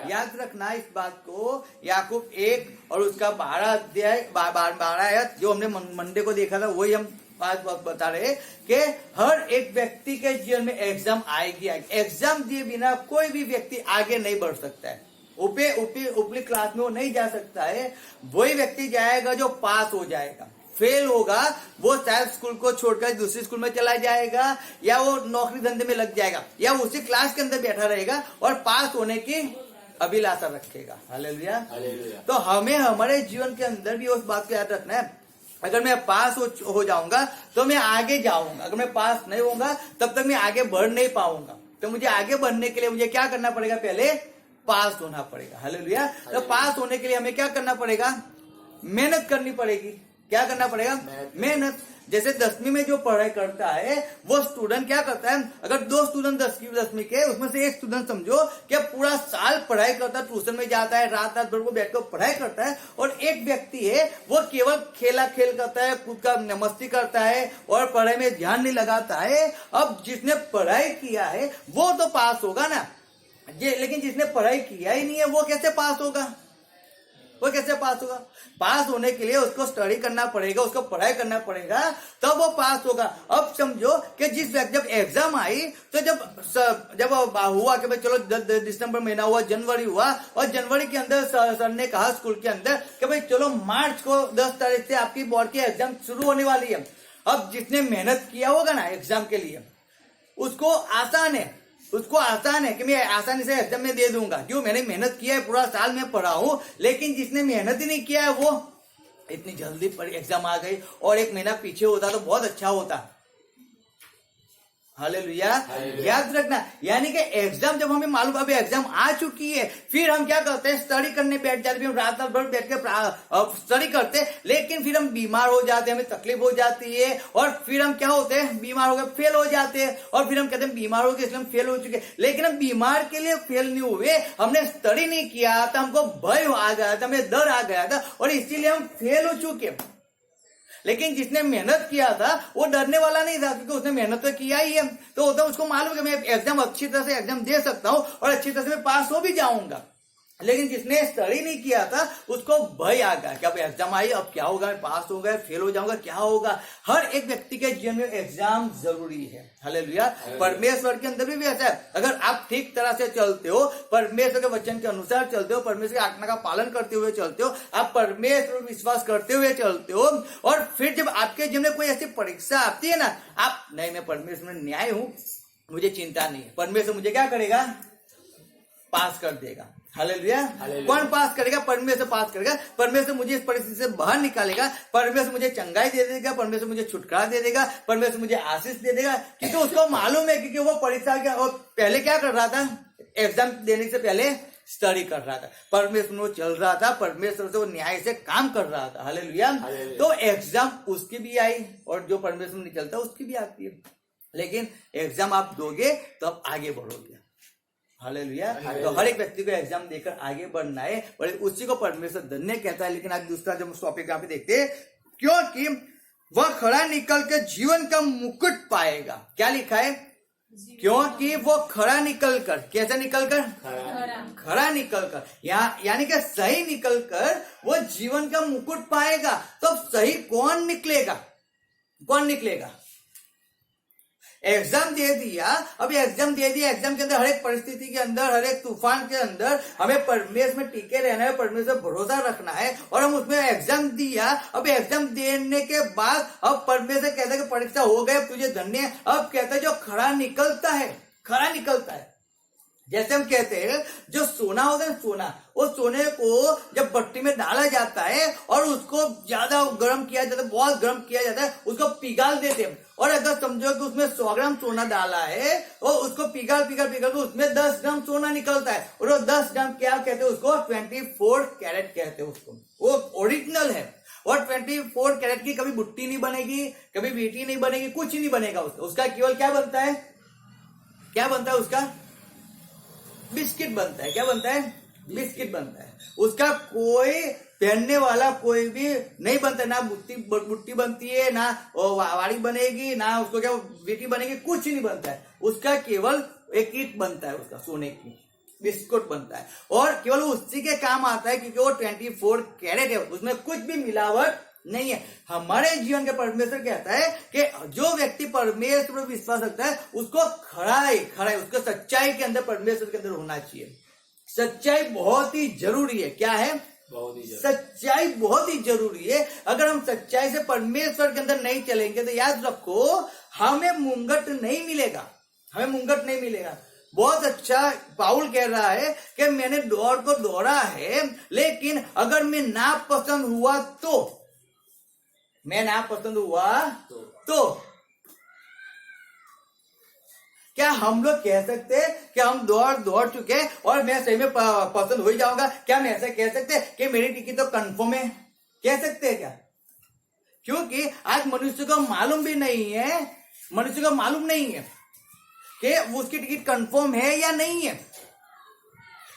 याद रखना इस बात को। याकूब 1 और उसका 12 अध्याय 12 आयत जो हमने मंडे को देखा था, वही हम बात बता रहे कि हर एक व्यक्ति के जीवन में एग्जाम आएगी। एग्जाम दिए बिना कोई भी व्यक्ति आगे नहीं बढ़ सकता है। ऊपरी क्लास में वो नहीं जा सकता है। वही व्यक्ति जाएगा जो पास हो जाएगा। फेल होगा वो शायद स्कूल को छोड़कर दूसरी स्कूल में चला जाएगा, या वो नौकरी धंधे में लग जाएगा, या उसी क्लास के अंदर बैठा रहेगा और पास होने की अभिलाषा रखेगा। हालेलुया। तो हमें हमारे जीवन के अंदर भी उस बात को याद रखना है, अगर मैं पास हो जाऊंगा तो मैं आगे जाऊंगा, अगर मैं पास नहीं होऊंगा तब तक मैं आगे बढ़ नहीं पाऊंगा। तो मुझे आगे बढ़ने के लिए मुझे क्या करना पड़ेगा? पहले पास होना पड़ेगा। हालेलुया। तो पास होने के लिए हमें क्या करना पड़ेगा? मेहनत करनी पड़ेगी। क्या करना पड़ेगा? मेहनत। जैसे 10वीं में जो पढ़ाई करता है वो स्टूडेंट क्या करता है? अगर 2 स्टूडेंट 10वीं के, उसमें से एक स्टूडेंट समझो कि पूरा साल पढ़ाई करता है, ट्यूशन में जाता है, रात भर को बैठ कर पढ़ाई करता है, और एक व्यक्ति है वो केवल खेल करता है, खुद का मस्ती करता है और पढ़ाई में ध्यान नहीं लगाता है। अब जिसने पढ़ाई किया है वो तो पास होगा ना, लेकिन जिसने पढ़ाई किया ही नहीं है वो कैसे पास होगा? वो कैसे पास होगा? पास होने के लिए उसको स्टडी करना पड़ेगा, उसको पढ़ाई करना पड़ेगा, तब वो पास होगा। अब समझो कि जब एग्जाम आई तो जब हुआ कि भाई चलो दिसंबर महीना हुआ, जनवरी हुआ, और जनवरी के अंदर सर ने कहा स्कूल के अंदर कि भाई चलो मार्च को 10 तारीख से आपकी बोर्ड की एग्जाम शुरू होने वाली है। अब जिसने मेहनत किया होगा ना एग्जाम के लिए, उसको आसान है कि मैं आसानी से एग्जाम में दे दूंगा। क्यों? मैंने मेहनत किया है, पूरा साल में पढ़ा हूं। लेकिन जिसने मेहनत ही नहीं किया है वो इतनी जल्दी एग्जाम आ गई, और 1 महीना पीछे होता तो बहुत अच्छा होता। हालेलुया। याद रखना, यानी कि एग्जाम जब हमें मालूम अभी एग्जाम आ चुकी है, फिर हम क्या करते हैं? स्टडी करने बैठ जाते हैं, रात भर बैठ के स्टडी करते हैं, लेकिन फिर हम बीमार हो जाते हैं, हमें तकलीफ हो जाती है, और फिर हम क्या होते हैं? बीमार हो गए, फेल हो जाते हैं, और फिर हम कहते हैं बीमार हो गए इसलिए हम फेल हो चुके। लेकिन हम बीमार के लिए फेल नहीं हुए, हमने स्टडी नहीं किया था, हमको भय आ गया था, हमें डर आ गया था, और इसीलिए हम फेल हो चुके। लेकिन जिसने मेहनत किया था वो डरने वाला नहीं था, क्योंकि उसने मेहनत तो किया ही है। तो होता उसको मालूम है कि मैं एग्जाम अच्छी तरह से एग्जाम दे सकता हूं और अच्छी तरह से मैं पास हो भी जाऊंगा। लेकिन जिसने स्टडी नहीं किया था उसको भय आ गया कि अब एग्जाम आई, अब क्या होगा? मैं पास हो गया, फेल हो जाऊंगा, क्या होगा? हर एक व्यक्ति के जीवन में एग्जाम जरूरी है। हालेलुया। परमेश्वर के अंदर भी ऐसा है, अगर आप ठीक तरह से चलते हो, परमेश्वर के वचन के अनुसार चलते हो, परमेश्वर की आज्ञा का पालन करते हुए चलते हो, आप परमेश्वर पर विश्वास करते हुए चलते हो, और फिर जब आपके जीवन में कोई ऐसी परीक्षा आती है ना, आप नहीं, मैं परमेश्वर में न्याय हूं, मुझे चिंता नहीं है, परमेश्वर मुझे क्या करेगा? पास कर देगा। हालेलुया। कौन पास करेगा? परमेश्वर पास करेगा। परमेश्वर मुझे इस परिस्थिति से बाहर निकालेगा, परमेश्वर मुझे चंगाई दे देगा, परमेश्वर मुझे छुटकारा दे देगा, परमेश्वर मुझे आशीष दे देगा, क्योंकि उसको मालूम है, क्योंकि वो परीक्षा क्या और पहले क्या कर रहा था? एग्जाम देने से पहले स्टडी कर रहा था, परमेश्वर वो चल रहा था, परमेश्वर से वो न्याय से काम कर रहा था। हालेलुया। तो एग्जाम उसकी भी आई, और जो परमेश्वर नहीं चलता उसकी भी आती है। लेकिन एग्जाम आप दोगे तो आप आगे बढ़ोगे। हालेलुया। तो हर एक व्यक्ति को एग्जाम देकर आगे बढ़ना है, और उसी को परमेश्वर धन्य कहता है। लेकिन आज दूसरा जब टॉपिक यहाँ पे देखते हैं, क्योंकि वह खड़ा निकल के जीवन का मुकुट पाएगा। क्या लिखा है? क्योंकि वो खड़ा निकलकर, कैसे निकलकर? खड़ा निकलकर, यानी कि सही निकलकर वो जीवन का मुकुट पाएगा। तो सही कौन निकलेगा? कौन निकलेगा? एग्जाम दे दिया, अभी एग्जाम दे दिया, एग्जाम के अंदर हर एक परिस्थिति के अंदर, हर एक तूफान के अंदर हमें परमेश्वर में टिके रहना है, परमेश्वर भरोसा रखना है, और हम उसमें एग्जाम दिया। अब एग्जाम देने के बाद अब परमेश्वर कहता है कि परीक्षा हो गई, अब तुझे धन्य है। अब कहता है जो खड़ा निकलता है, खड़ा निकलता है। जैसे हम कहते हैं जो सोना होता है, सोना, वो सोने को जब भट्टी में डाला जाता है और उसको ज्यादा गर्म किया जाता है, बहुत गर्म किया जाता है, उसको पिघाल देते हैं। और अगर समझो कि उसमें 100 ग्राम सोना डाला है और उसको पिघाल के उसमें 10 ग्राम सोना निकलता है, और वो 10 ग्राम क्या कहते हैं? उसको 24 कैरेट कहते हैं उसको, वो ओरिजिनल है। और 24 कैरेट की कभी बुट्टी नहीं बनेगी, कभी बीटी नहीं बनेगी, कुछ नहीं बनेगा उसका केवल क्या बनता है? क्या बनता है उसका? बिस्किट बनता है। क्या बनता है? बिस्किट बनता है। उसका कोई पहनने वाला कोई भी नहीं बनता, ना बुट्टी बनती है, ना वाड़ी बनेगी, ना उसको क्या बेटी बनेगी, कुछ नहीं बनता है। उसका केवल एक ईट बनता है, उसका सोने की, बिस्कुट बनता है और केवल उसी के काम आता है क्योंकि वो 24 कैरेट है, उसमें कुछ भी मिलावट नहीं है। हमारे जीवन के परमेश्वर कहता है कि जो व्यक्ति परमेश्वर पर विश्वास रखता है उसको खराई उसको सच्चाई के अंदर परमेश्वर के अंदर होना चाहिए। सच्चाई बहुत ही जरूरी है। क्या है? सच्चाई बहुत ही जरूरी है। अगर हम सच्चाई से परमेश्वर के अंदर नहीं चलेंगे तो याद रखो हमें मुंगट नहीं मिलेगा, हमें मुंगट नहीं मिलेगा। बहुत अच्छा पाउल कह रहा है कि मैंने दौड़ को दौड़ा है, लेकिन अगर मैं नापसंद हुआ तो क्या हम लोग कह सकते हैं कि हम दौड़ चुके हैं और मैं सही में पसंद हो ही जाऊंगा? क्या मैं ऐसा कह सकते हैं कि मेरी टिकट तो कंफर्म है? कह सकते हैं क्या? क्योंकि आज मनुष्य को मालूम भी नहीं है, मनुष्य को मालूम नहीं है कि उसकी टिकट कंफर्म है या नहीं है,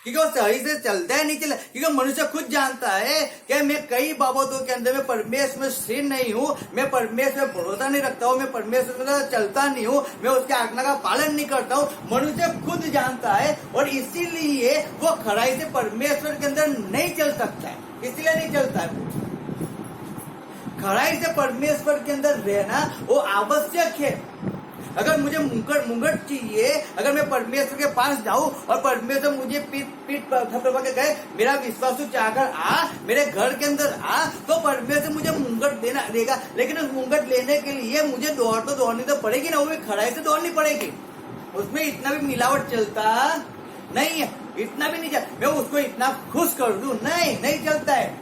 क्योंकि वो सही से चलता है नहीं चलता। क्योंकि मनुष्य खुद जानता है कि मैं कई बाबतों के अंदर में परमेश्वर में स्थिर नहीं हूँ, मैं परमेश्वर में भरोसा नहीं रखता हूँ, मैं परमेश्वर के साथ चलता नहीं हूँ, मैं उसके आज्ञा का पालन नहीं करता हूँ। मनुष्य खुद जानता है और इसीलिए वो खराई से परमेश्वर के अंदर नहीं चल सकता है, इसलिए नहीं चलता है। खराई से परमेश्वर के अंदर रहना वो आवश्यक है। अगर मुझे मुंगट चाहिए, अगर मैं परमेश्वर के पास जाऊं और परमेश्वर मुझे पीठ थपथपा के कहे मेरा विश्वास चाहकर आ, मेरे घर के अंदर आ, तो परमेश्वर मुझे मुंगट देगा। लेकिन उस मुंगट लेने के लिए मुझे दौड़नी तो पड़ेगी ना, वो भी खराई से दौड़नी पड़ेगी। उसमें इतना भी मिलावट चलता नहीं है, इतना भी नहीं चलता मैं उसको इतना खुश कर दूं, नहीं चलता है।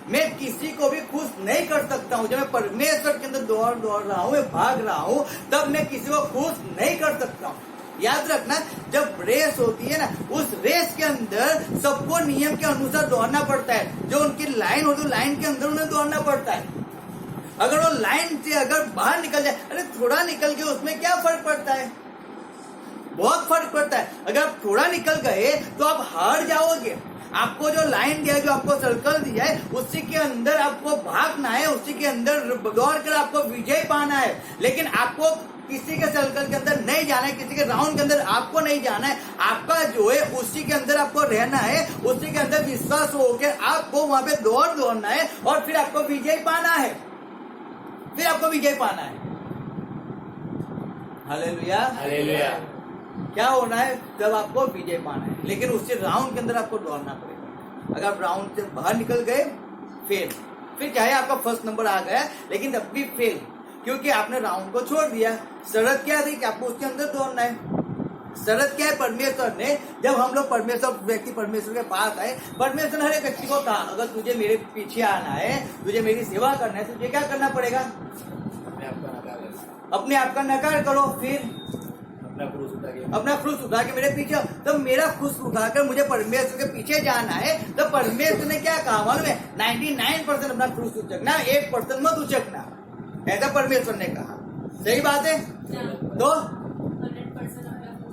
मैं किसी को भी खुश नहीं कर सकता हूँ। जब मैं परमेश्वर के अंदर दौड़ रहा हूँ, मैं भाग रहा हूँ, तब मैं किसी को खुश नहीं कर सकता हूँ। याद रखना, जब रेस होती है ना, उस रेस के अंदर सबको नियम के अनुसार दौड़ना पड़ता है। जो उनकी लाइन होती है, लाइन के अंदर उन्हें दौड़ना पड़ता है। अगर वो लाइन से अगर बाहर निकल जाए, अरे थोड़ा निकल गए, उसमें क्या फर्क पड़ता है? बहुत फर्क पड़ता है। अगर आप थोड़ा निकल गए तो आप हार जाओगे। आपको जो लाइन दिया है, जो आपको सर्कल दिया है, उसी के अंदर आपको भागना है, उसी के अंदर दौड़ कर आपको विजय पाना है। लेकिन आपको किसी के सर्कल के अंदर नहीं जाना है, किसी के राउंड के अंदर आपको नहीं जाना है। आपका जो है उसी के अंदर आपको रहना है, उसी के अंदर विश्वास होकर आपको वहां पे दौड़ना है और फिर आपको विजय पाना है, फिर आपको विजय पाना है। Hallelujah, hallelujah. क्या होना है? जब आपको विजय पाना है, लेकिन उससे राउंड के अंदर आपको दौड़ना पड़ेगा। अगर आप राउंड से बाहर निकल गए, फिर चाहे आपका फर्स्ट नंबर आ गया, लेकिन तब भी फेल, क्योंकि आपने राउंड को छोड़ दिया। शर्त क्या थी कि आपको उसके अंदर दौड़ना है। शर्त क्या है? परमेश्वर ने, जब हम लोग व्यक्ति परमेश्वर के पास आए, परमेश्वर ने हर एक व्यक्ति को कहा अगर तुझे मेरे पीछे आना है, तुझे मेरी सेवा करना है, तुझे क्या करना पड़ेगा? अपने आप का नकार करो, फिर अपना क्रूस उठा के मेरे पीछे। तो मेरा क्रूस उठाकर मुझे परमेश्वर के पीछे जाना है। तो परमेश्वर ने क्या कहा मालूम है? 99% अपना क्रूस उचकना, 1% मत उचकना, ऐसा परमेश्वर ने कहा। सही बात है? तो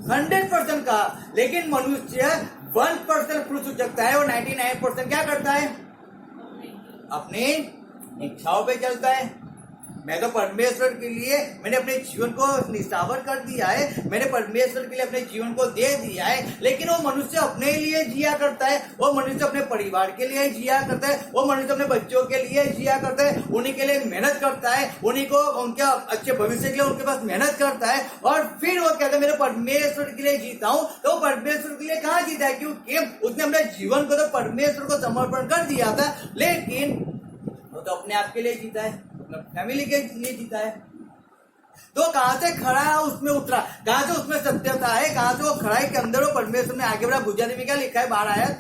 100% कहा, लेकिन मनुष्य 1% क्रूस उचकता है और 99% क्या करता है? अपनी इच्छाओं पे चलता है। मैं तो परमेश्वर के लिए मैंने अपने जीवन को निछावर कर दिया है, मैंने परमेश्वर के लिए अपने जीवन को दे दिया है। लेकिन वो मनुष्य अपने लिए जिया करता है, वो मनुष्य अपने परिवार के लिए जिया करता है, वो मनुष्य अपने बच्चों के लिए जिया करता है, उन्हीं के लिए मेहनत करता है, उन्हीं को उनके अच्छे भविष्य के लिए उनके पास मेहनत करता है। और फिर वो कहता है मेरे परमेश्वर के लिए जीता हूँ। तो परमेश्वर के लिए कहाँ जीता है? क्योंकि उसने अपने जीवन को तो परमेश्वर को समर्पण कर दिया था, लेकिन वो तो अपने आप के लिए जीता है, फैमिली के लिए जीता है। तो कहां से खड़ा उसमें उतरा, कहां से उसमें सत्यता है, कहां से वो खड़ाई के अंदर वो परमेश्वर ने आगे बढ़ा। गुजराती में क्या लिखा है? 12 आयत।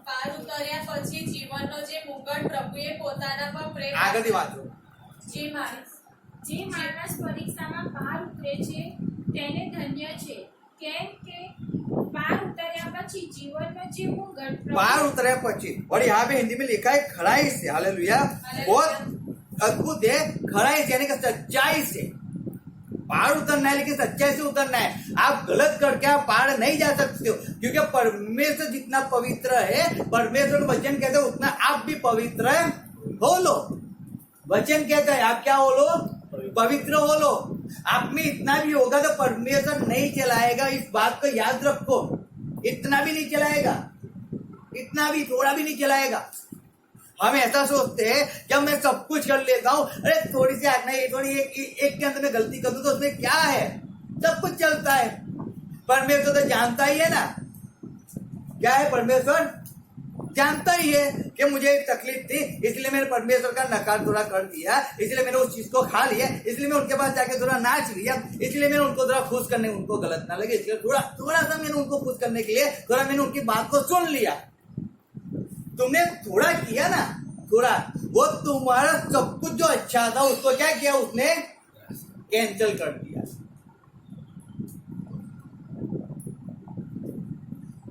પાર ઉતર્યા પછી જીવનનો જે મુગટ પ્રભુએ પોતાના પર પ્રેમ આગળથી વાંચો। જે માણસ પરીક્ષામાં પાર ઉતરે છે તેને ધન્ય છે, કેમ કે પાર ઉતર્યા પછી જીવનનો જે મુગટ पार उतरा पची। और यहाँ पे हिंदी में लिखा है खड़ाई से। हालेलुया, बहुत अद्भुत है। खड़ाई से यानी कि सच्चाई से पार उतरना है, लेकिन सच्चाई से उतरना है। आप गलत करके आप पार नहीं जा सकते हो, क्योंकि परमेश्वर जितना पवित्र है, परमेश्वर का वचन कहते हैं उतना आप भी पवित्र हो लो। वचन कहता है आप क्या हो लो? पवित्र हो लो। आप में इतना भी होगा तो परमेश्वर नहीं चलाएगा, इस बात को याद रखो। इतना भी नहीं चलाएगा, इतना भी थोड़ा भी नहीं चलाएगा। हम ऐसा सोचते हैं कि अब मैं सब कुछ कर लेता हूं, अरे थोड़ी सी आज्ञा, ये थोड़ी एक के अंदर में गलती कर दूं तो उसमें क्या है, सब कुछ चलता है। परमेश्वर तो जानता ही है ना, क्या है, परमेश्वर जानता ही है कि मुझे एक तकलीफ थी, इसलिए मैंने परमेश्वर का नकार थोड़ा कर दिया, इसलिए मैंने उस चीज को खा लिया, इसलिए मैं उनके पास जाके थोड़ा नाच लिया, इसलिए मैंने उनको थोड़ा खुश करने, उनको गलत ना लगे इसलिए थोड़ा सा मैंने उनको खुश करने के लिए थोड़ा मैंने उनकी बात को सुन लिया। तुमने थोड़ा किया ना, थोड़ा, वो तुम्हारा सब कुछ जो अच्छा था उसको क्या किया, उसने कैंसिल कर दिया।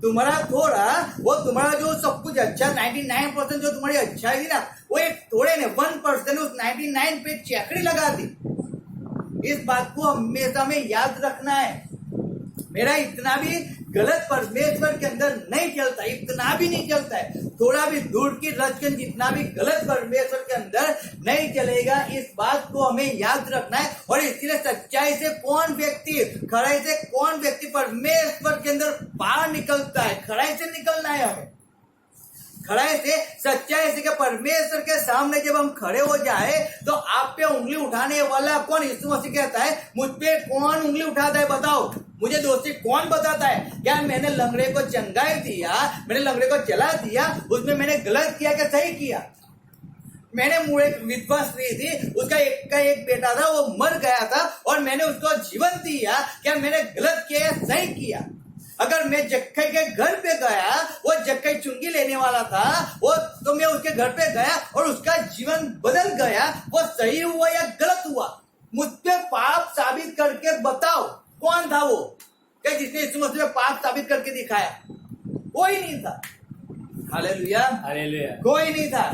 तुम्हारा थोड़ा, वो तुम्हारा जो सब कुछ अच्छा 99% जो तुम्हारी अच्छाई थी ना, वो एक थोड़े ने 1% उस 99 पे चेकड़ी लगा दी। इस बात को हमेशा में याद रखना है। मेरा इतना भी गलत परमेश्वर के अंदर नहीं चलता, इतना भी नहीं चलता है, थोड़ा भी दूर की रचकन जितना भी गलत परमेश्वर के अंदर नहीं चलेगा। इस बात को हमें याद रखना है। और इसलिए सच्चाई से कौन व्यक्ति, खराई से कौन व्यक्ति परमेश्वर के अंदर बाहर निकलता है, खराई से निकलना है हमें, खड़ाई से, सच्चाई से। परमेश्वर के सामने जब हम खड़े हो जाए तो आप पे उंगली उठाने वाला कौन, यीशु मसीह कहता है मुझ पे कौन उंगली उठाता है, बताओ मुझे दोस्ती कौन बताता है। क्या मैंने लंगड़े को चंगाई दिया, मैंने लंगड़े को चला दिया, उसमें मैंने गलत किया क्या सही किया? मैंने मुझे एक विधवा स्त्री थी, उसका एक बेटा था, वो मर गया था और मैंने उसको जीवन दिया, क्या मैंने गलत किया या सही किया? अगर मैं जक्कई के घर पे गया, वो जक्कई चुंगी लेने वाला था, वो तो मैं उसके घर पे गया और उसका जीवन बदल गया, वो सही हुआ या गलत हुआ? मुझ पे पाप साबित करके बताओ कौन था वो, क्या जिसने यीशु मसीह पे पाप साबित करके दिखाया? कोई नहीं था। Hallelujah, hallelujah. कोई नहीं था।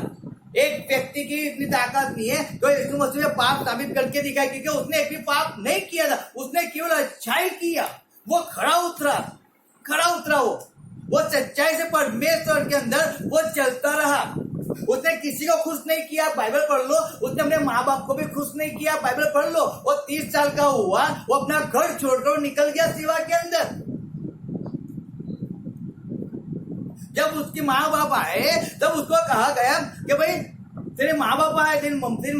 एक व्यक्ति की इतनी ताकत नहीं है तो यीशु मसीह पे पाप साबित करके दिखाया, क्योंकि उसने एक भी पाप नहीं किया था, उसने केवल अच्छाई किया। वो खड़ा उतरा वो सच्चाई से परमेश्वर के अंदर वो चलता रहा। उसने किसी को खुश नहीं किया, बाइबल पढ़ लो, उसने अपने माँ बाप को भी खुश नहीं किया, बाइबल पढ़ लो। वो 30 साल का हुआ, वो अपना घर छोड़कर निकल गया सेवा के अंदर। जब उसकी माँ बाप आए तब उसको कहा गया कि भाई तेरे माँ बाप आए, तेरी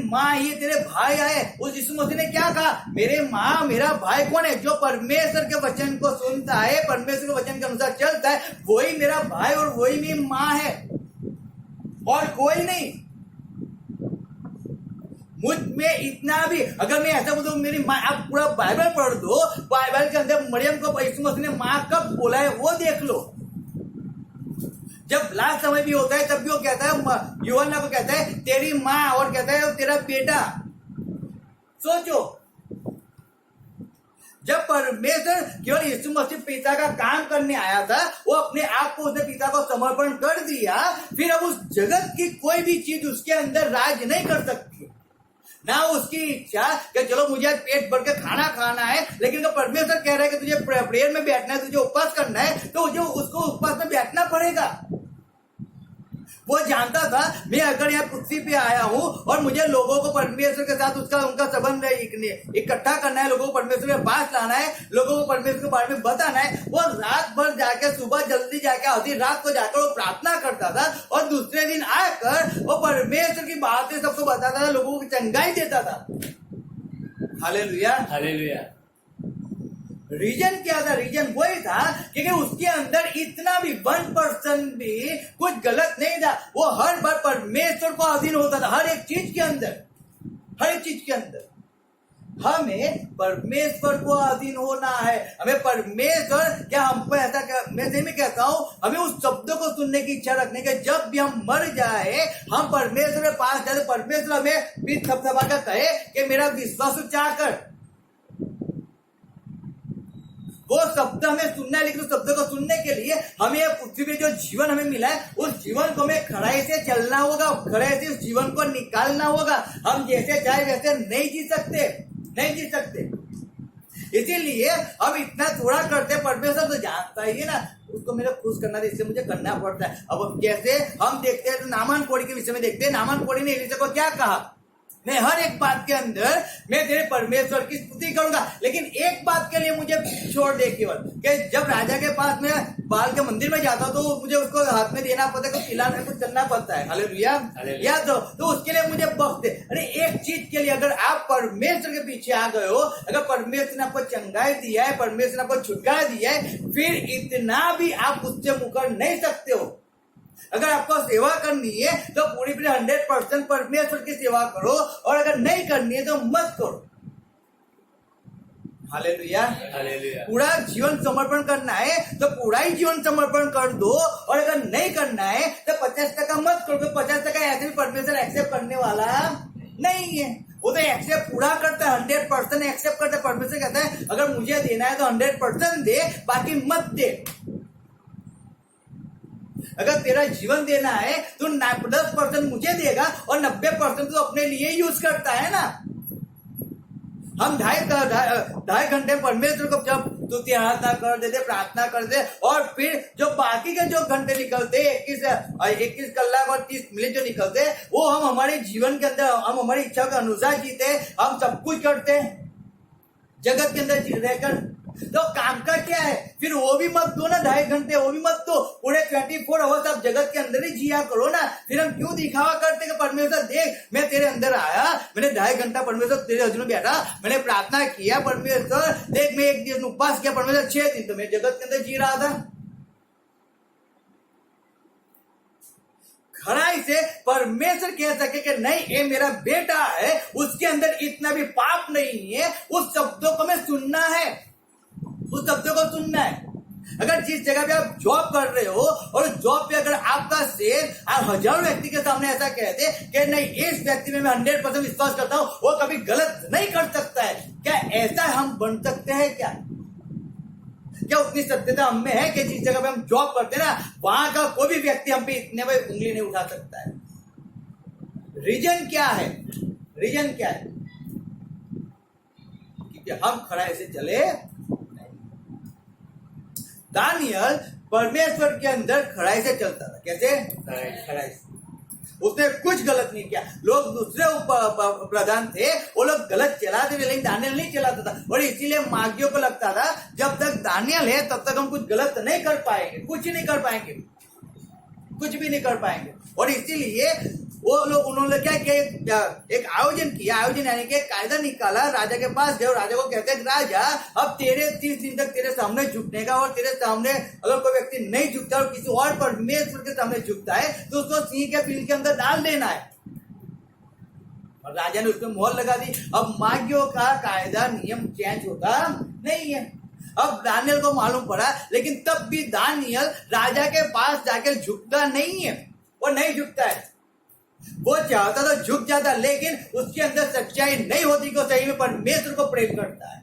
माँ आई है, तेरे भाई आए। उस यीशु मसीह ने क्या कहा, मेरे माँ मेरा भाई कौन है? जो परमेश्वर के वचन को सुनता है, परमेश्वर के वचन के अनुसार चलता है, वही मेरा भाई और वही मेरी माँ है, और कोई नहीं। मुझ में इतना भी, अगर मैं ऐसा बोलूं मेरी माँ, आप पूरा बाइबल पढ़ दो, बाइबल के अंदर मरियम को यीशु मसीह ने माँ कब बोला है वो देख लो। जब लास्ट समय भी होता है तब भी वो कहता है, यूहन्ना को कहता है तेरी माँ, और कहता है तेरा बेटा। सोचो, जब परमेश्वर केवल यीशु मसीह पिता का काम करने आया था, वो अपने आप को उसने पिता को समर्पण कर दिया, फिर अब उस जगत की कोई भी चीज उसके अंदर राज नहीं कर सकती। ना उसकी इच्छा कि चलो मुझे आज पेट भर के खाना खाना है, लेकिन तो परमेश्वर कह रहा है कि तुझे प्रेयर में बैठना है, तुझे उपवास करना है, तो मुझे उसको उपवास में बैठना पड़ेगा। वो जानता था मैं अगर यहाँ पृथ्वी पे आया हूँ और मुझे लोगों को परमेश्वर के साथ उनका संबंध इकट्ठा करना है, लोगों को परमेश्वर के पास लाना है, लोगों को परमेश्वर के बारे में बताना है, वो रात भर जाके, सुबह जल्दी जाके, आधी रात को जाकर वो प्रार्थना करता था और दूसरे दिन आकर वो परमेश्वर की बातें सबको बताता था, लोगों को चंगाई देता था। Hallelujah, hallelujah. रीजन क्या था? रीजन वही था क्योंकि उसके अंदर इतना भी 1% भी कुछ गलत नहीं था। वो हर बार परमेश्वर को अधीन होता था, हर एक चीज के अंदर। हमें परमेश्वर को अधीन होना है। हमें परमेश्वर, क्या हमको ऐसा, मैं सही में कहता हूँ, हमें उस शब्दों को सुनने की इच्छा रखने के, जब भी हम मर जाए हम परमेश्वर के पास जाए, परमेश्वर हमें भी थपथपा कर कहे कि मेरा विश्वास उच्चा कर। वो शब्द हमें सुनना है, लेकिन उस शब्द को सुनने के लिए हमें पृथ्वी में जो जीवन हमें मिला है, उस जीवन को हमें खड़ाई से चलना होगा, खड़ाई से उस जीवन को निकालना होगा। हम जैसे चाहे वैसे नहीं जी सकते। इसीलिए हम इतना थोड़ा करते, परमेश्वर तो जानता ही है ना, उसको मेरे खुश करना था, इससे मुझे करना पड़ता है। अब जैसे हम देखते हैं तो नामान कोड़ी के विषय में देखते हैं, नामान कोड़ी ने एलीशा को क्या कहा, मैं हर एक बात के अंदर मैं तेरे परमेश्वर की स्तुति करूंगा। लेकिन एक बात के लिए मुझे छोड़ दे केवल, कि जब राजा के पास मैं बाल के मंदिर में जाता हूं तो मुझे उसको हाथ में देना पड़ता है, कुछ खिलाना, कुछ करना पड़ता है। हालेलुया। या तो उसके लिए मुझे बख्श दे। अरे एक चीज के लिए अगर आप परमेश्वर के पीछे आ गए हो, अगर परमेश्वर ने आपको चंगाई दिया है, परमेश्वर ने आपको छुटकारा दिया है, फिर इतना भी आप उससे मुकर नहीं सकते हो। अगर आपको सेवा करनी है तो पूरी 100% परमेश्वर की सेवा करो, और अगर नहीं करनी है तो मत करो। हालेलुया। पूरा जीवन समर्पण करना है तो पूरा ही जीवन समर्पण कर दो, और अगर नहीं करना है तो 50% मत करो। 50% ऐसे भी परमेश्वर एक्सेप्ट करने वाला नहीं है। वो तो एक्सेप्ट पूरा करता है, 100% एक्सेप्ट करता है। परमेश्वर कहता है अगर मुझे देना है तो 100% दे, बाकी मत दे। अगर तेरा जीवन देना है तो 10% मुझे देगा और 90% तो अपने लिए यूज करता है ना। हम ढाई घंटे परमेश्वर को जब स्तुति आराधना कर देते, प्रार्थना कर दे, और फिर जो बाकी के जो घंटे निकलते 21 कलाक और 30 मिनट जो निकलते, वो हम हमारे जीवन के अंदर हम हमारी इच्छा के अनुसार जीते, हम सब कुछ करते हैं जगत के अंदर रहकर। तो काम का क्या है? फिर वो भी मत दो ना, 2.5 घंटे वो भी मत दो, पूरे 24 आवर्स आप जगत के अंदर ही जिया करो ना। फिर हम क्यों दिखावा करते कि परमेश्वर देख मैं तेरे अंदर आया, मैंने 2.5 घंटा परमेश्वर तेरे हजूर में बैठा, मैंने प्रार्थना किया, परमेश्वर देख मैं 1 दिन उपवास किया, परमेश्वर 6 दिन तो मैं जगत के अंदर जी रहा था। खराई से परमेश्वर कह सके कि नहीं ये मेरा बेटा है, उसके अंदर इतना भी पाप नहीं है, उस शब्दों को मैं सुनना है, उस शब्दों को सुनना है। अगर जिस जगह पे आप जॉब कर रहे हो और जॉब पे अगर आपका शेर आप हजारों व्यक्ति के सामने ऐसा कहते कि नहीं इस व्यक्ति में मैं 100% विश्वास करता हूं, वो कभी गलत नहीं कर सकता है, क्या ऐसा हम बन सकते हैं? क्या उतनी सत्यता हम में है कि जिस जगह पे हम जॉब करते हैं ना, वहां का कोई भी व्यक्ति हम पे इतने में उंगली नहीं उठा सकता है? रीजन क्या है? रीजन क्या है? क्योंकि हम खड़ा ऐसे चले। दानियल परमेश्वर के अंदर खड़ाई से चलता था। कैसे? खड़ाई से। उसने कुछ गलत नहीं किया। लोग दूसरे प्रधान थे, वो लोग गलत चलाते थे, लेकिन दानियल नहीं चलाता था। और इसीलिए मागियों को लगता था जब तक दानियल है तब तक हम कुछ गलत नहीं कर पाएंगे, कुछ नहीं कर पाएंगे, कुछ भी नहीं कर पाएंगे। और इसीलिए वो लोग उन्होंने क्या किया, एक आयोजन किया, आयोजन यानी कि कायदा निकाला, राजा के पास गए, राजा को कहते हैं राजा अब तेरे 30 दिन तक तेरे सामने झुकने का, और तेरे सामने अगर कोई व्यक्ति नहीं झुकता और किसी और परमेश्वर के सामने झुकता है तो उसको सिंह के बिल के अंदर डाल देना है। और राजा ने उसमें मोहर लगा दी। अब मागियों का कायदा नियम चेंज होता नहीं है। अब दानियल को मालूम पड़ा, लेकिन तब भी दानियल राजा के पास जाकर झुकता नहीं है, वो नहीं झुकता है। वो चाहता तो झुक जाता, लेकिन उसके अंदर सच्चाई नहीं होती कि सही में परमेश्वर को प्रेम करता है।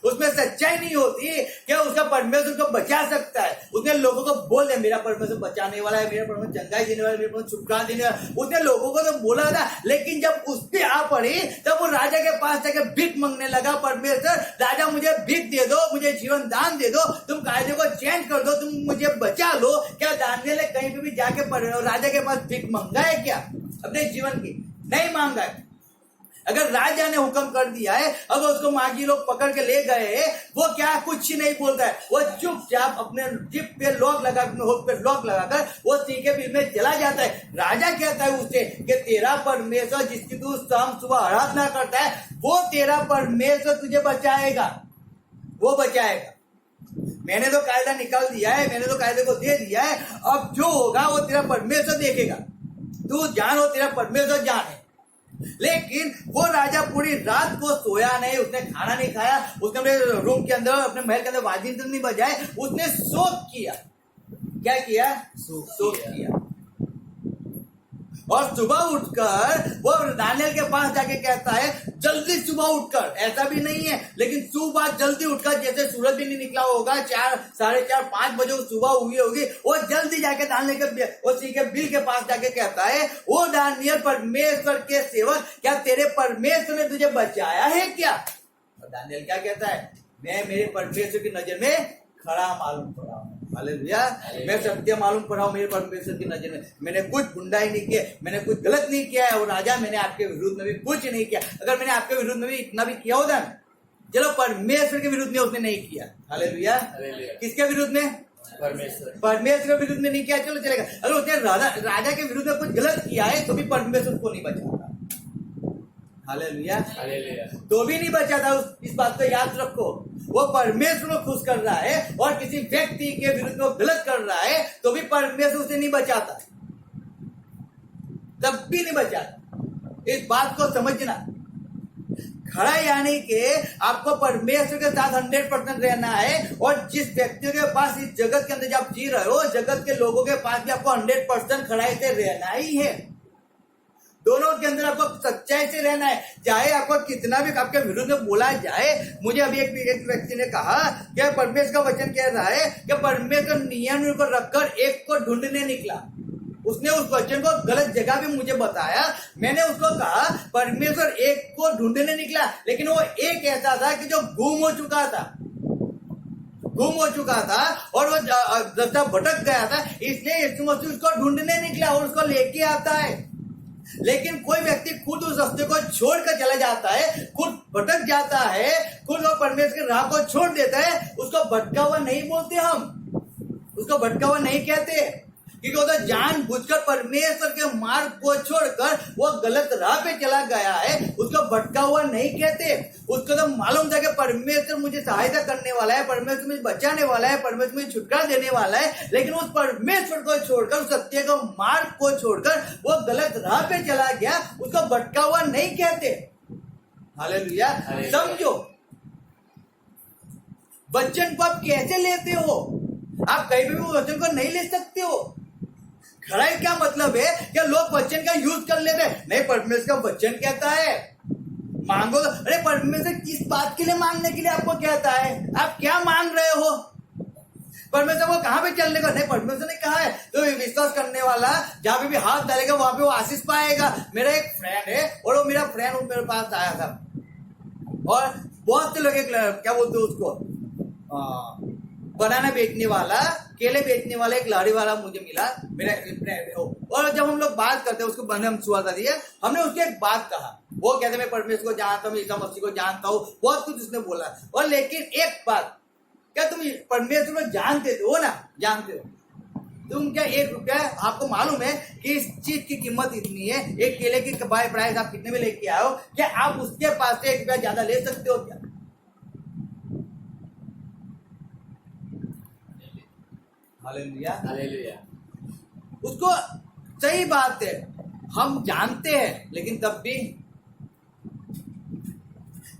उसमें सच्चाई नहीं होती कि उसका परमेश्वर को बचा सकता है। उसने लोगों को बोल दिया मेरा परमेश्वर बचाने वाला है, मेरा परमेश्वर चंगाई देने वाला है, मेरा परमेश्वर छुटकारा देने वाला है। उसने लोगों को तो बोला था, लेकिन जब उस पे आ पड़ी तब वो राजा के पास जाकर भीख मांगने लगा। परमेश्वर राजा मुझे भीख दे दो, मुझे जीवन दान दे दो, तुम कायदे को चेंज कर दो, तुम मुझे बचा लो। क्या दानियल ने कहीं पे भी जाके राजा के पास भीख मांगा है क्या अपने जीवन की? नहीं मांगा है। अगर राजा ने हुक्म कर दिया है, अगर उसको मागी लोग पकड़ के ले गए, वो क्या कुछ ही नहीं बोलता है, वो चुपचाप अपने जिप पे लॉक लगा, अपने होठ पे लॉक लगाकर वो सिंह के बिल में चला जाता है। राजा कहता है उसे कि तेरा परमेश्वर जिसकी तू शाम सुबह आराधना करता है, वो तेरा परमेश्वर तुझे बचाएगा, वो बचाएगा। मैंने तो कायदा निकाल दिया है, मैंने तो कायदे को दे दिया है, अब जो होगा वो तेरा परमेश्वर देखेगा। तू जान हो, तेरा परमेश्वर जान है। लेकिन वो राजा पूरी रात को सोया नहीं, उसने खाना नहीं खाया, उसने अपने रूम के अंदर अपने महल के अंदर वाजिंत्र नहीं बजाए, उसने शोक किया। क्या किया? शोक किया। और सुबह उठकर वो दानियल के पास जाके कहता है जल्दी सुबह उठकर, ऐसा भी नहीं है लेकिन सुबह जल्दी उठकर, जैसे सूरज भी नहीं निकला होगा, 4, 4:30, 5 बजे सुबह हुई होगी, वो जल्दी जाके दानियल के उसी के बिल के पास जाके कहता है वो दानियल परमेश्वर के सेवक, क्या तेरे परमेश्वर ने तुझे बचाया है क्या? और दानियल क्या कहता है? मैं मेरे परमेश्वर की नजर में खड़ा मालूम पड़ा हूं। हालेलुया। मैं सत्य मालूम पड़ा हूं मेरे परमेश्वर की नजर में। मैंने कुछ बुराई नहीं किया, मैंने कुछ गलत नहीं किया है। और राजा मैंने आपके विरुद्ध में भी कुछ नहीं किया। अगर मैंने आपके विरुद्ध में भी इतना भी किया होता ना, चलो परमेश्वर के विरुद्ध में उसने नहीं किया। हालेलुया। किसके विरुद्ध में? परमेश्वर के विरुद्ध में नहीं किया, चलो चलेगा। अगर उसने राजा के विरुद्ध में कुछ गलत किया है तो भी परमेश्वर को नहीं बचाता। हालेलुया। तो भी नहीं बचाता। इस बात को याद रखो, वो परमेश्वर को खुश कर रहा है और किसी व्यक्ति के विरुद्ध में गलत कर रहा है तो भी परमेश्वर उसे नहीं बचाता, तब भी नहीं बचाता। इस बात को समझना। खड़ा यानी कि आपको परमेश्वर के साथ 100% रहना है। और जिस व्यक्तियों के पास इस जगत के अंदर जब आप जी रहे हो, जगत के लोगों के पास भी आपको 100% खड़ाई से रहना ही है। दोनों के अंदर आपको सच्चाई से रहना है। चाहे आपको कितना भी आपके विरुद्ध में बोला जाए। मुझे अभी एक व्यक्ति ने कहा कि परमेश्वर का वचन कह रहा है कि परमेश्वर नियम को रखकर एक को ढूंढने निकला। उसने उस वचन को गलत जगह भी मुझे बताया। मैंने उसको कहा परमेश्वर एक को ढूंढने निकला, लेकिन वो एक ऐसा था कि जो गुम हो चुका था और वो रास्ता भटक गया था। इसलिए यीशु मसीह उसको ढूंढने निकला और उसको लेके आता है। लेकिन कोई व्यक्ति खुद उस रास्ते को छोड़कर चला जाता है, खुद भटक जाता है, खुद वो परमेश्वर की राह को छोड़ देता है, उसको भटका हुआ नहीं बोलते हम, उसको भटका हुआ नहीं कहते। क्योंकि वो तो जानबूझकर परमेश्वर के मार्ग को छोड़कर वो गलत राह पे चला गया है, उसको भटका हुआ नहीं कहते। उसको तो मालूम था कि परमेश्वर मुझे सहायता करने वाला है, परमेश्वर मुझे बचाने वाला है, परमेश्वर मुझे छुटकारा देने वाला है। लेकिन उस परमेश्वर को छोड़कर, उस सत्य को मार्ग को छोड़कर वो गलत राह पे चला गया, उसको भटका हुआ नहीं कहते। हालेलुया। समझो, वचन को आप कैसे लेते हो? आप कहीं भी वचन को नहीं ले सकते हो। खड़ाई क्या मतलब है कि लोग वचन का यूज कर लेते हैं। नहीं, परमेश्वर का वचन कहता है मांगो। अरे परमेश्वर किस बात के लिए मांगने के लिए आपको कहता है? आप क्या मांग रहे हो? परमेश्वर को कहां पे चलने का? नहीं, परमेश्वर ने कहा है तो विश्वास करने वाला जहां पे भी हाथ डालेगा वहां पे वो आशीष पाएगा। मेरा एक फ्रेंड है और वो मेरा फ्रेंड मेरे पास आया था और बहुत से लोग क्या बोलते हैं उसको, बनाना बेचने वाला, केले बेचने वाला एक लाड़ी वाला मुझे मिला, मेरा फ्रेंड। और जब हम लोग बात करते हैं उसको बने हम सुहा दिया, हमने उसको एक बात कहा। वो कहते मैं परमेश्वर को जानता हूँ, ईसा मसीह को जानता हूँ, बहुत कुछ उसने बोला। और लेकिन एक बात, क्या तुम परमेश्वर को जानते हो ना? जानते हो तुम क्या 1 रुपया आपको मालूम है कि इस चीज की कीमत इतनी है, एक केले की बाय प्राइस आप कितने में लेके आए हो? क्या आप उसके पास से 1 रुपया ज्यादा ले सकते हो क्या? हालेलुया। उसको सही बात है, हम जानते हैं, लेकिन तब भी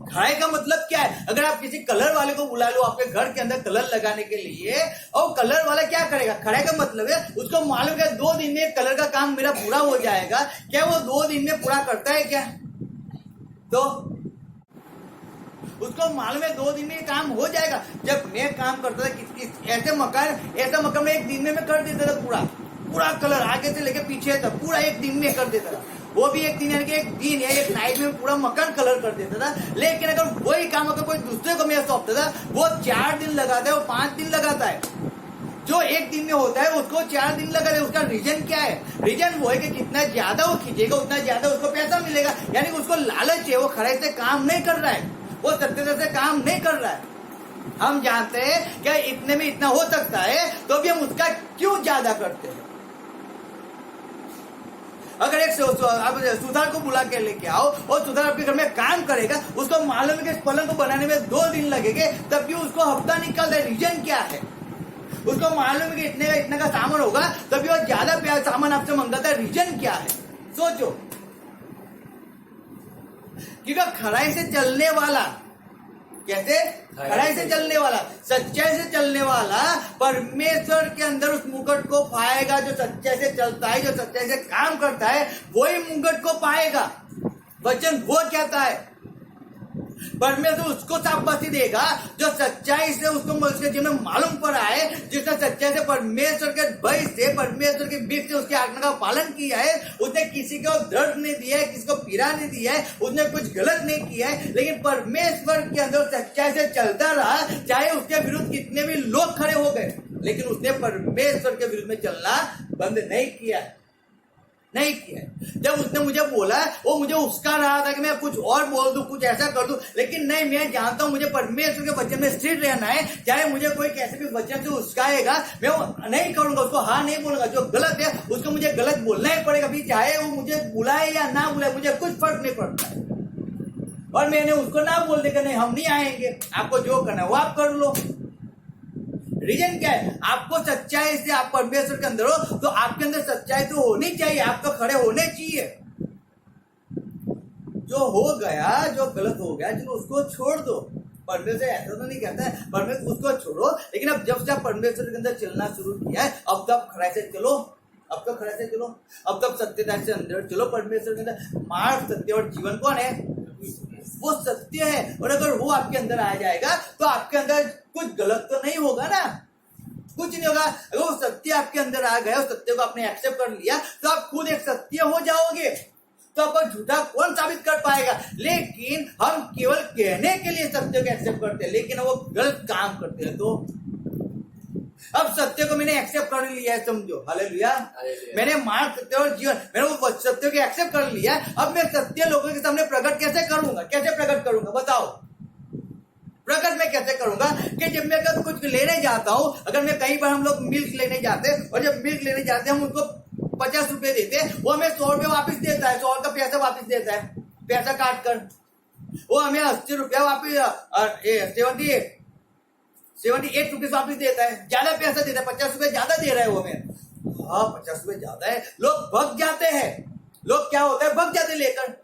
खड़ाई का मतलब क्या है? अगर आप किसी कलर वाले को बुला लो आपके घर के अंदर कलर लगाने के लिए, और कलर वाला क्या करेगा? खड़ाई का मतलब है उसको मालूम है 2 दिन में कलर का काम मेरा पूरा हो जाएगा। क्या वो 2 दिन में पूरा करता है क्या? तो उसको मालूम है 2 दिन में काम हो जाएगा। जब मैं काम करता था ऐसा मकान में 1 दिन में मैं कर देता था। पूरा कलर आगे से लेके पीछे तक पूरा 1 दिन में कर देता था। वो भी 1 दिन यानी कि 1 दिन या 1 नाइट में पूरा मकान कलर कर देता था। लेकिन अगर वही काम अगर कोई दूसरे को मैं सौंपता था, वो 4 दिन लगाता है, वो 5 दिन लगाता है। जो 1 दिन में होता है उसको 4 दिन लगाता है। उसका रीजन क्या है? रीजन वो है कि जितना ज्यादा वो खींचेगा उतना ज्यादा उसको पैसा मिलेगा। यानी कि उसको लालच है, वो खड़ाई से काम नहीं कर रहा है, वो सत्यता से काम नहीं कर रहा है। हम जानते हैं क्या इतने में इतना हो सकता है, तो भी हम उसका क्यों ज्यादा करते हैं? अगर एक सुधार को बुला के लेके आओ और सुधार आपके घर में काम करेगा, उसको मालूम है कि इस पलंग को बनाने में 2 दिन लगेंगे, तब भी उसको हफ्ता निकलता है। रीजन क्या है? उसको मालूम है कि इतने का सामान होगा, तभी वो ज्यादा सामान आपसे मंगाता है। रीजन क्या है? सोचो। क्योंकि खड़ाई से चलने वाला, कैसे? खड़ाई से चलने वाला, सच्चाई से चलने वाला परमेश्वर के अंदर उस मुकुट को पाएगा। जो सच्चाई से चलता है, जो सच्चाई से काम करता है, वही मुकुट को पाएगा। वचन वो कहता है। परमेश्वर उसको शाबाशी देगा जो सच्चाई से उसको उसके जीवन में मालूम पड़ा है, जिसने सच्चाई से परमेश्वर के भय से, परमेश्वर के बीच से उसकी आज्ञा का पालन किया है, उसने किसी को दर्द नहीं दिया है, किसी को पीड़ा नहीं दिया है, उसने कुछ गलत नहीं किया है, लेकिन परमेश्वर के अंदर सच्चाई से चलता रहा, चाहे उसके विरुद्ध कितने भी लोग खड़े हो गए, लेकिन उसने परमेश्वर के विरुद्ध में चलना बंद नहीं किया। जब उसने मुझे बोला, वो मुझे उसका रहा था कि मैं कुछ और बोल दूं, कुछ ऐसा कर दूं, लेकिन नहीं, मैं जानता हूं मुझे परमेश्वर के वचन में स्थिर रहना है। चाहे मुझे कोई कैसे भी वचन से उसकाएगा, मैं वो नहीं करूंगा, उसको हाँ नहीं बोलूंगा। जो गलत है उसको मुझे गलत बोलना ही पड़ेगा, भी चाहे वो मुझे बुलाए या ना बुलाए, मुझे कुछ फर्क नहीं पड़ता है। और मैंने उसको ना बोल देगा नहीं हम नहीं आएंगे, आपको जो करना है वो आप कर लो। रीजन क्या है? आपको सच्चाई से, आप परमेश्वर के अंदर हो तो आपके अंदर सच्चाई तो होनी चाहिए, आपको खड़े होने चाहिए। जो हो गया, जो गलत हो गया, चलो उसको छोड़ दो। परमेश्वर ऐसा तो नहीं कहता है परमेश्वर उसको छोड़ो, लेकिन अब जब से आप परमेश्वर के अंदर चलना शुरू किया है, अब तब खड़े से चलो, अब तक खड़े से चलो, अब तक सत्यता से अंदर चलो। परमेश्वर के अंदर मार्ग, सत्य और जीवन कौन है? वो सत्य है। और अगर वो आपके अंदर आ जाएगा तो आपके अंदर कुछ गलत तो नहीं होगा ना, कुछ नहीं होगा। अगर वो सत्य आपके अंदर आ गया, उस सत्य को आपने एक्सेप्ट कर लिया, तो आप खुद एक सत्य हो जाओगे। तो आपको झूठा कौन साबित कर पाएगा? लेकिन हम केवल कहने के लिए सत्य को एक्सेप्ट करते हैं, लेकिन वो गलत काम करते हैं। तो अब सत्य को मैंने एक्सेप्ट कर लिया है, समझो, हालेलुया। मैंने मार्ग, सत्य और जीवन, मैंने वो सत्य को एक्सेप्ट कर लिया। अब मैं सत्य लोगों के सामने प्रकट कैसे करूंगा? कैसे प्रकट करूंगा बताओ? प्रकट मैं कैसे करूंगा कि जब मैं अगर कुछ लेने जाता हूं, अगर मैं कई बार हम लोग मिल्क लेने जाते हैं, और जब मिल्क लेने जाते हैं हम उनको 50 रुपए देते हैं, वो हमें 100 रुपये वापिस देता है, 100 का पैसा वापिस देता है, पैसा काट कर। वो हमें 80 रुपया वापिस 78 रुपीज वापिस देता है, ज्यादा पैसा देता है, 50 रुपए ज्यादा दे रहा है वो हमें। हाँ 50 रुपए ज्यादा है, लोग भग जाते हैं। लोग क्या होता है, भग जाते लेकर।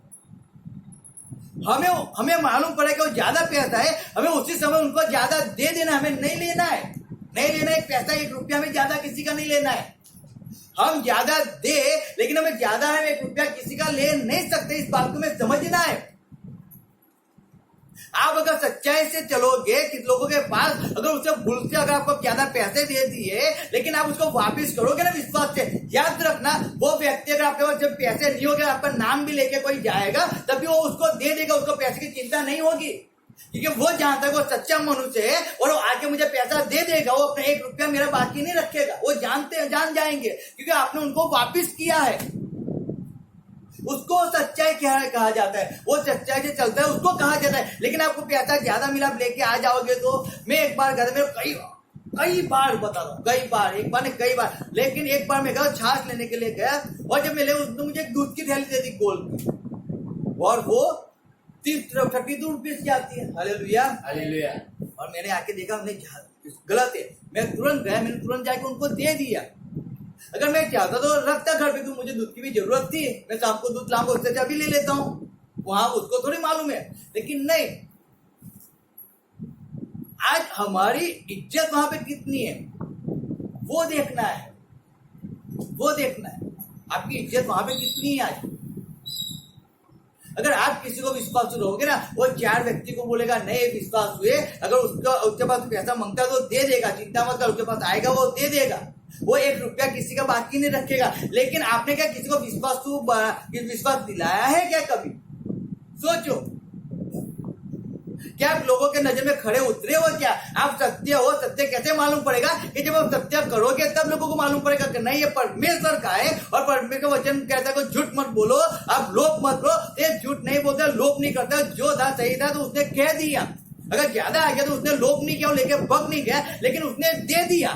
हमें मालूम पड़ा कि वो ज्यादा पैसा है, हमें उसी समय उनको ज्यादा दे देना, हमें नहीं लेना है, नहीं लेना है पैसा, 1 रुपया हमें ज्यादा किसी का नहीं लेना है। हम ज्यादा दे, लेकिन हमें ज्यादा है, 1 रुपया किसी का ले नहीं सकते, इस बात को हमें समझना है। आप अगर सच्चाई से चलोगे, किस लोगों के पास अगर उससे भूल से अगर आपको ज्यादा पैसे दे दिए, लेकिन आप उसको वापस करोगे ना विश्वास से, याद रखना वो व्यक्ति अगर आपके पास जब पैसे नहीं होंगे, आपका नाम भी लेके कोई जाएगा, तभी वो उसको दे देगा, उसको पैसे की चिंता नहीं होगी, क्योंकि वो जानता है वो सच्चा मनुष्य है और वो आके मुझे पैसा दे देगा, वो अपना 1 रुपया मेरा बाकी नहीं रखेगा। वो जान जाएंगे क्योंकि आपने उनको वापिस किया है। उसको सच्चाई कहा जाता है, वो सच्चाई से चलता है, उसको कहा जाता है। लेकिन आपको पैसा ज्यादा मिला, आप लेके आ जाओगे तो, मैं एक बार गया था, मेरे कई बार बता रहा हूँ, कई बार, एक बार नहीं कई बार, लेकिन एक बार मैं गया छाछ लेने के लिए गया, और जब मैं ले उसने मुझे दूध की थैली दे दी गोल्ड की, और वो 32 रुपीज की आती है। Hallelujah, hallelujah. और मैंने आके देखा हमने गलत है, मैं तुरंत गया, मैंने तुरंत जाके उनको दे दिया। अगर मैं चाहता तो रखता घर पे, क्योंकि मुझे दूध की भी जरूरत थी, मैं शाम को दूध लाऊंगा, उससे अभी ले लेता हूँ, वहां उसको थोड़ी मालूम है। लेकिन नहीं, आज हमारी इज्जत वहां पे कितनी है वो देखना है, वो देखना है आपकी इज्जत वहां पे कितनी है आज। अगर आप किसी को विश्वास रहोगे ना, वो 4 व्यक्ति को बोलेगा नहीं विश्वास हुए, अगर उसके पास पैसा मांगता है तो दे देगा, चिंता मत कर, उसके पास आएगा वो दे देगा, वो 1 रुपया किसी का बाकी नहीं रखेगा। लेकिन आपने क्या किसी को विश्वास दिलाया है क्या कभी? सोचो, क्या आप लोगों के नजर में खड़े उतरे हो? क्या आप सत्य हो? सत्य कैसे मालूम पड़ेगा? कि जब आप सत्य करोगे तब लोगों को मालूम पड़ेगा कि नहीं ये परमेश्वर का है, और परमेश्वर का वचन कहता है कि झूठ मत बोलो, आप लोभ मत करो। ये झूठ नहीं बोलता, लोभ नहीं करता, जो था सही था तो उसने कह दिया। अगर ज्यादा आ गया तो उसने लोभ नहीं किया, लेके भग नहीं गया, लेकिन उसने दे दिया।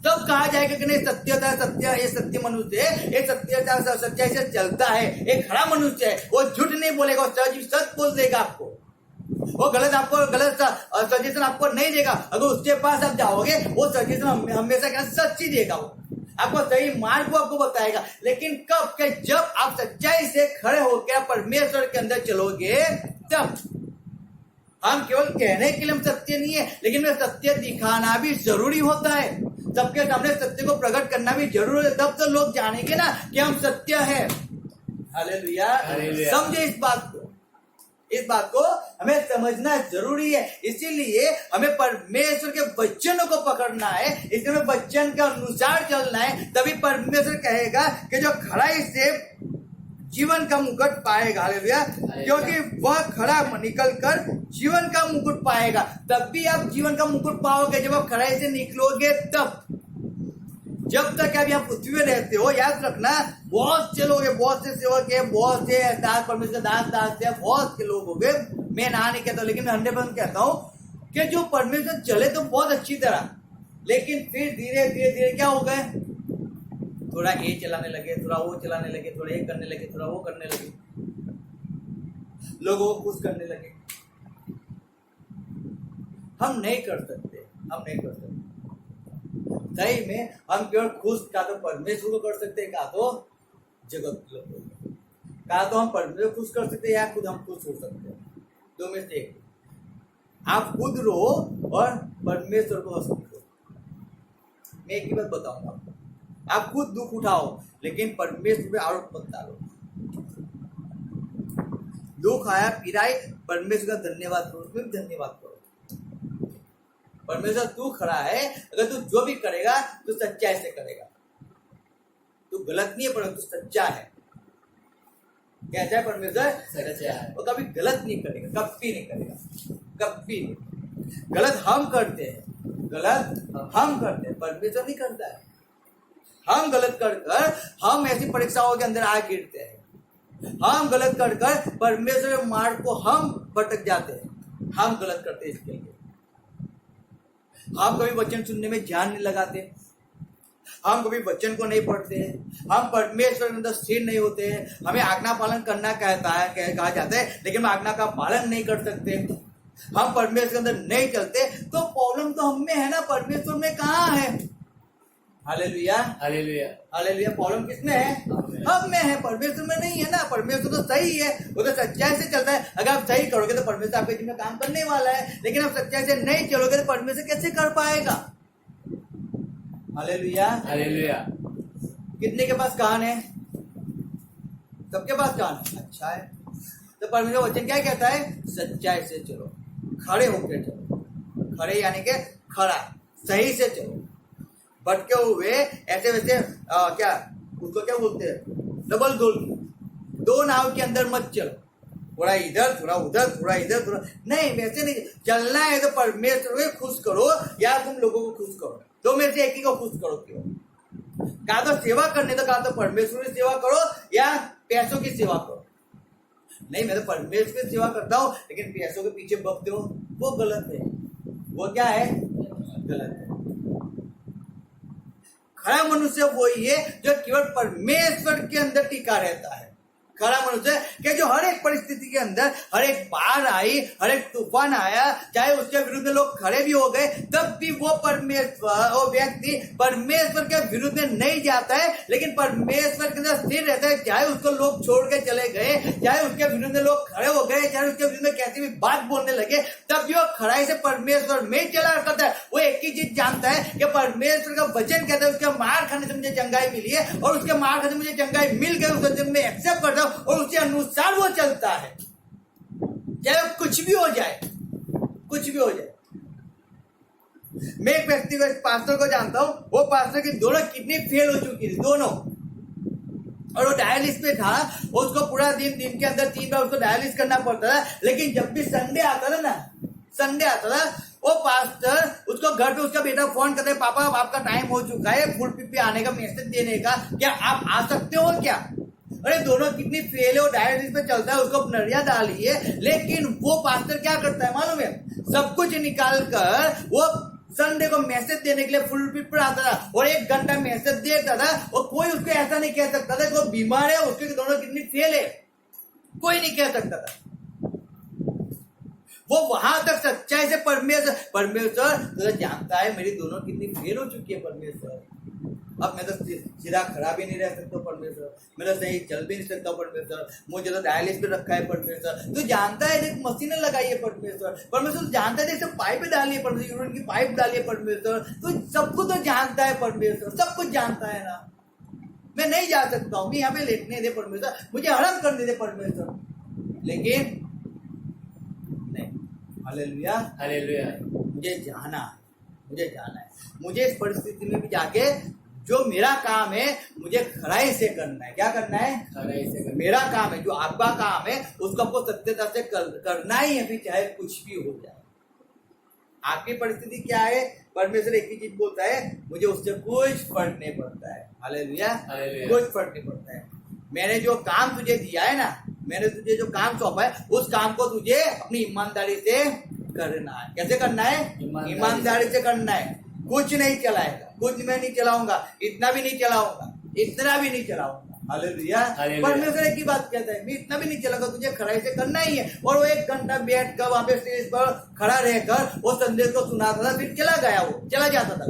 तब कहा जाएगा कि नहीं सत्यता, सत्य, ये सत्य मनुष्य है, ये सत्यता सच्चाई से चलता है, एक खड़ा मनुष्य है, वो झूठ नहीं बोलेगा, सच बोल देगा आपको, वो आपको गलत सजेशन आपको नहीं देगा। अगर उसके पास आप जाओगे, वो सजेशन हमेशा क्या सच ही देगा, वो आपको सही मार्ग को आपको बताएगा। लेकिन कब के? जब आप सच्चाई से खड़े होकर परमेश्वर के अंदर चलोगे तब। हम केवल कहने के लिए हम सत्य नहीं है, लेकिन में सत्य दिखाना भी जरूरी होता है, सबके सामने सत्य को प्रकट करना भी जरूरी है, तब तो लोग जानेंगे ना कि हम सत्य है। हालेलुया, समझे इस बात को। इस बात को हमें समझना जरूरी है। इसीलिए हमें परमेश्वर के वचनों को पकड़ना है, इसलिए हमें वचन के अनुसार चलना है। तभी परमेश्वर कहेगा कि जो खराई से जीवन का मुकुट पाएगा, हालेलुया, क्योंकि वह खरा निकल कर जीवन का मुकुट पाएगा। तब भी आप जीवन का मुकुट पाओगे जब आप खराई से निकलोगे तब। जब तक आप यहाँ पृथ्वी में रहते हो, याद रखना, बहुत से लोग हैं, बहुत से सेवक है, बहुत से दास परमेश्वर दास है, बहुत से लोग हो गए। मैं ना नहीं कहता, लेकिन 100% कहता हूँ कि जो परमेश्वर चले तो बहुत अच्छी तरह, लेकिन फिर धीरे धीरे धीरे क्या हो गए, थोड़ा ये चलाने लगे, थोड़ा वो चलाने लगे, थोड़ा ये करने लगे, थोड़ा वो करने लगे, लोगों को खुश करने लगे। हम नहीं कर सकते, हम नहीं कर सकते। सही में हम केवल खुश का तो परमेश्वर को कर सकते हैं, का तो जगत के लोगों को, का तो हम परमेश्वर खुश कर सकते हैं या खुद हम खुश हो सकते हैं। दो में से एक, आप खुद रहो और परमेश्वर को हंसो। मैं एक ही बात बताऊंगा आपको, आप खुद दुख उठाओ लेकिन परमेश्वर पे आरोप मत डालो। दुख आया, पीड़ाई, परमेश्वर का धन्यवाद करो, फिर धन्यवाद करो। परमेश्वर तू खड़ा है, अगर तू जो भी करेगा तो सच्चाई से करेगा। तू गलत नहीं है, पर तू सच्चा है। कैसा है परमेश्वर? सच्चा है। वो कभी गलत नहीं करेगा, कभी नहीं करेगा, कभी नहीं। गलत हम करते हैं, गलत हम करते हैं, परमेश्वर नहीं करता है। हम गलत कर हम ऐसी परीक्षाओं के अंदर आ गिरते हैं। हम गलत कर परमेश्वर के मार्ग को हम भटक जाते हैं। हम गलत करते हैं, इसके लिए हम कभी वचन सुनने में ध्यान नहीं लगाते, हम कभी वचन को नहीं पढ़ते, हम परमेश्वर के अंदर स्थिर नहीं होते हैं। हमें आज्ञा पालन करना कहा जाता है, लेकिन हम आज्ञा का पालन नहीं कर सकते। हम परमेश्वर के अंदर नहीं चलते, तो प्रॉब्लम तो हम में है ना, परमेश्वर में कहाँ है? Hallelujah, hallelujah, hallelujah. प्रॉब्लम किसमें है? हम में है, परमेश्वर में नहीं है ना। परमेश्वर तो सही है, वो तो सच्चाई से चलता है। अगर आप सही करोगे तो परमेश्वर आपके जिम्मे काम करने वाला है, लेकिन आप सच्चाई से नहीं चलोगे तो परमेश्वर कैसे कर पाएगा? Hallelujah, hallelujah. कितने के पास कान है? सबके पास कान है, अच्छा है। तो परमेश्वर वचन क्या कहता है? सच्चाई से चलो, खड़े होकर चलो। खड़े यानी के खड़ा, सही से चलो। भटके हुए ऐसे वैसे क्या उसको क्या बोलते हैं, डबल गोल, दो नाव के अंदर मत चलो, थोड़ा इधर थोड़ा उधर, थोड़ा इधर थोड़ा नहीं, वैसे नहीं चलना है। तो परमेश्वर को खुश करो या तुम लोगों को खुश करो, दो में से एक ही को खुश करो। क्यों? कहा तो सेवा करने, तो कहा तो परमेश्वर की सेवा करो या पैसों की सेवा करो। नहीं, मैं तो परमेश्वर की सेवा करता हूँ, लेकिन पैसों के पीछे भगते हो, वो गलत है। वो क्या है? गलत है। खरा मनुष्य वही है जो केवल परमेश्वर के अंदर टिका रहता है। खरा मनुष्य कि जो हर एक परिस्थिति के अंदर, हर एक बाढ़ आई, हर एक तूफान आया, चाहे उसके विरुद्ध में लोग खड़े भी हो गए, तब भी वो व्यक्ति परमेश्वर के विरुद्ध में नहीं जाता है, लेकिन परमेश्वर के अंदर स्थिर रहता है। चाहे उसको लोग छोड़ के चले गए, चाहे उसके विरुद्ध में लोग खड़े हो गए, चाहे उसके विरुद्ध में कैसी भी बात बोलने लगे, तब भी वो खड़ाई से परमेश्वर में चला करता है। वो एक ही चीज जानता है कि परमेश्वर का वचन कहता है उसके मार खाने से मुझे चंगाई मिली है, और उसके मार खाने से मुझे चंगाई मिल गई, उस वचन में एक्सेप्ट करता और उसके अनुसार वो चलता है, चाहे कुछ भी हो जाए, कुछ भी हो जाए। मैं एक व्यक्ति को, पास्टर को जानता हूं, वो पास्टर की दोनों किडनी फेल हो चुकी थी, दोनों, और वो डायलिसिस पे था। उसको पूरा दिन के अंदर 3 बार उसको डायलिसिस करना पड़ता था। लेकिन जब भी संडे आता था ना, संडे आता था, वो पास्टर उसको घर पे, उसका बेटा फोन करते, पापा आपका टाइम हो चुका है फुल पे आने का, मैसेज देने का, क्या आप आ सकते हो क्या? अरे दोनों कितनी फेल है, वो डायलिसिस पे चलता है, उसको नरिया डाली है, लेकिन वो पास्टर क्या करता है मालूम है? सब कुछ निकाल कर वो संडे को मैसेज देने के लिए फुल पिट पर आता था और 1 घंटा मैसेज देता था, और कोई उसको ऐसा नहीं कह सकता था कि वो बीमार है, उसके दोनों कितनी फेल है, कोई नहीं कह सकता था। वो वहां तक सच्चाई से परमेश्वर तो जानता है मेरी दोनों कितनी फेल हो चुकी है परमेश्वर। अब मैं तो सीधा खड़ा भी नहीं रह सकता परमेश्वर, मैं तो सही चल भी नहीं सकता परमेश्वर, मुझे तो डायलिसिस पे रखा है परमेश्वर। तू जानता है देख मशीनें लगाई है परमेश्वर जानता है, देख पाइप डाली है परमेश्वर, यूरिन की पाइप डाली है परमेश्वर। तो सबको तो जानता है परमेश्वर, सब कुछ जानता है ना। मैं नहीं जा सकता हूँ, मैं यहाँ पे लेटने दे परमेश्वर, मुझे आराम करने दे परमेश्वर, लेकिन हालेलुया। हालेलुया। मुझे जाना है, मुझे इस परिस्थिति में भी जाके जो मेरा काम है मुझे खराई से करना है। क्या करना है? खराई से करना। मेरा काम है, जो आपका काम है उसको आपको सत्यता से करना ही है, फिर चाहे कुछ भी हो जाए। आपकी परिस्थिति क्या है? परमेश्वर एक ही चीज बोलता है, मुझे उससे कुछ फर्क नहीं पड़ता है। हालेलुया। हालेलुया। कुछ फर्क नहीं पड़ता है। मैंने जो काम तुझे दिया है ना, मैंने तुझे जो काम सौंपा है, उस काम को तुझे अपनी ईमानदारी से करना है। कैसे करना है? ईमानदारी से करना है। कुछ नहीं चलाएगा, कुछ मैं नहीं चलाऊंगा, इतना भी नहीं चलाऊंगा, इतना भी नहीं चलाऊंगा। हालेलुया। हालेलुया। परमेश्वर एक ही बात कहता है, मैं इतना भी नहीं चलाऊंगा, तुझे खड़ाई से करना ही है। और वो 1 घंटा बैठ कर वहां पे स्टेज पर खड़ा रहकर वो संदेश को सुनाता था, फिर चला गया, वो चला जाता था।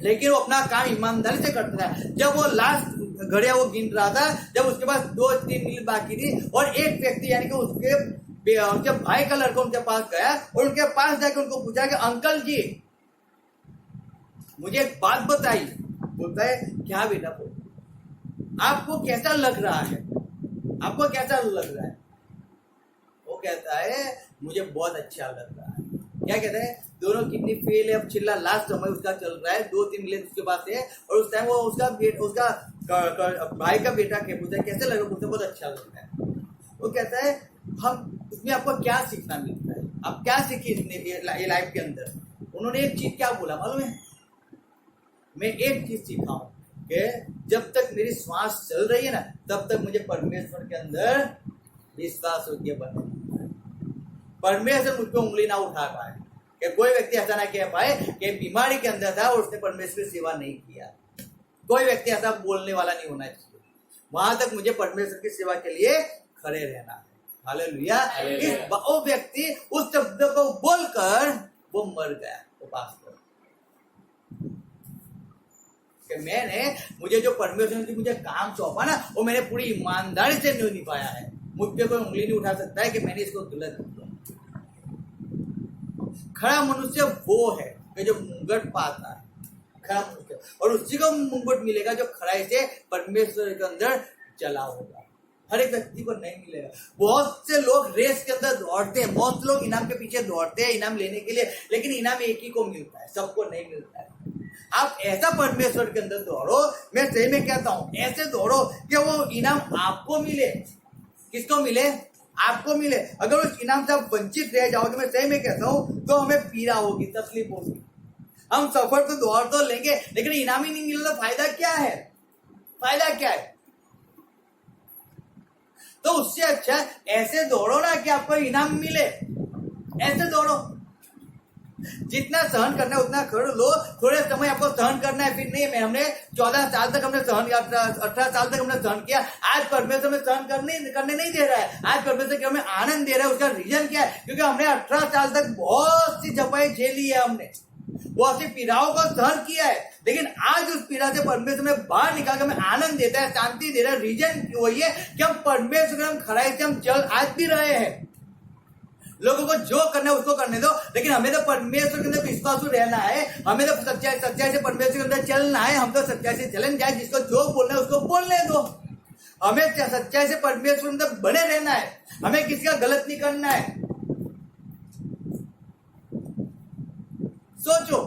लेकिन वो अपना काम ईमानदारी से करता था। जब वो लास्ट घड़िया वो गिन रहा था, जब उसके पास 2-3 मिनट बाकी थी, और एक व्यक्ति यानी कि उसके भाई का लड़का उनके पास गया और उनके पास जाके उनको पूछा कि अंकल जी मुझे एक बात बताइए। बोलता है, क्या बेटा बोल, आपको कैसा लग रहा है? आपको कैसा लग रहा है? वो कहता है, मुझे बहुत अच्छा लग रहा है। क्या कहता है? दोनों किडनी फेल है, अब चिल्ला लास्ट समय उसका चल रहा है, 2-3 मिनट उसके पास है, और उस टाइम वो उसका भाई का बेटा के पूछता है, कैसे लग रहा है? बोलते बहुत अच्छा लग रहा है। वो कहता है, हम इसमें आपको क्या सीखना मिलता है? आप क्या सीखी ये लाइफ के अंदर? उन्होंने एक चीज क्या बोला मालूम है? मैं एक चीज सीखा हूं कि जब तक मेरी श्वास चल रही है ना, तब तक मुझे परमेश्वर के अंदर विश्वास योग्य बनना है। परमेश्वर मुझ पर उंगली ना उठा पाए, कि कोई व्यक्ति ऐसा ना कह पाए कि बीमारी के अंदर था और उसने परमेश्वर की सेवा नहीं किया। कोई व्यक्ति ऐसा बोलने वाला नहीं होना चाहिए। वहां तक मुझे परमेश्वर की सेवा के लिए खड़े रहना है। हालेलुया। वो व्यक्ति उस शब्द को बोलकर वो मर गया उपास कर, कि मुझे जो परमेश्वर ने मुझे काम सौंपा ना, वो मैंने पूरी ईमानदारी से नहीं निभाया है। मुझ पे कोई उंगली नहीं उठा सकता है कि मैंने इसको गलत किया। खड़ा मनुष्य वो है कि जो मुंगट पाता है, खड़ा मनुष्य, और उसी को मुंगट मिलेगा जो खड़ाई से परमेश्वर के अंदर चला होगा। हर एक व्यक्ति को नहीं मिलेगा। बहुत से लोग रेस के अंदर दौड़ते हैं, बहुत लोग इनाम के पीछे दौड़ते हैं इनाम लेने के लिए, लेकिन इनाम एक ही को मिलता है, सबको नहीं मिलता है। आप ऐसा परमेश्वर के अंदर दौड़ो, मैं सही में कहता हूं, ऐसे दौड़ो कि वो इनाम आपको मिले। किसको मिले? आपको मिले। अगर उस इनाम से आप वंचित रह जाओगे, मैं सही में कहता हूं, तो हमें पीड़ा होगी, तकलीफ होगी। हम सफर तो दौड़ तो लेंगे, लेकिन इनाम ही नहीं मिलना, फायदा क्या है? फायदा क्या है? तो उससे अच्छा ऐसे दौड़ो ना कि आपको इनाम मिले। ऐसे दौड़ो, जितना सहन करना है उतना कर लो। थोड़े समय आपको सहन करना है, फिर नहीं। हमने 14 साल तक हमने सहन किया, 18 साल तक हमने सहन किया। आज परमेश्वर में सहन करने नहीं दे रहा है। आज परमेश्वर के हमें आनंद दे रहा है। उसका रीजन क्या है? क्योंकि हमने 18 साल तक बहुत सी जपाई झेली है, हमने बहुत सी पीड़ाओं को सहन किया है। लेकिन आज उस पीड़ा से परमेश्वर में बाहर निकाल कर हमें आनंद देता है, शांति दे रहा है। रीजन वही है कि हम परमेश्वर हम खड़ाई से हम चल आज भी रहे हैं। लोगों को जो करना है उसको करने दो, लेकिन हमें तो परमेश्वर के अंदर विश्वासु रहना है। हमें तो सच्चाई से परमेश्वर के अंदर चलना है। हम तो सच्चाई से चलें, जाए जिसको जो बोलना है उसको बोलने दो। हमें सच्चाई से परमेश्वर के अंदर बने रहना है। हमें किसी का गलत नहीं करना है। सोचो।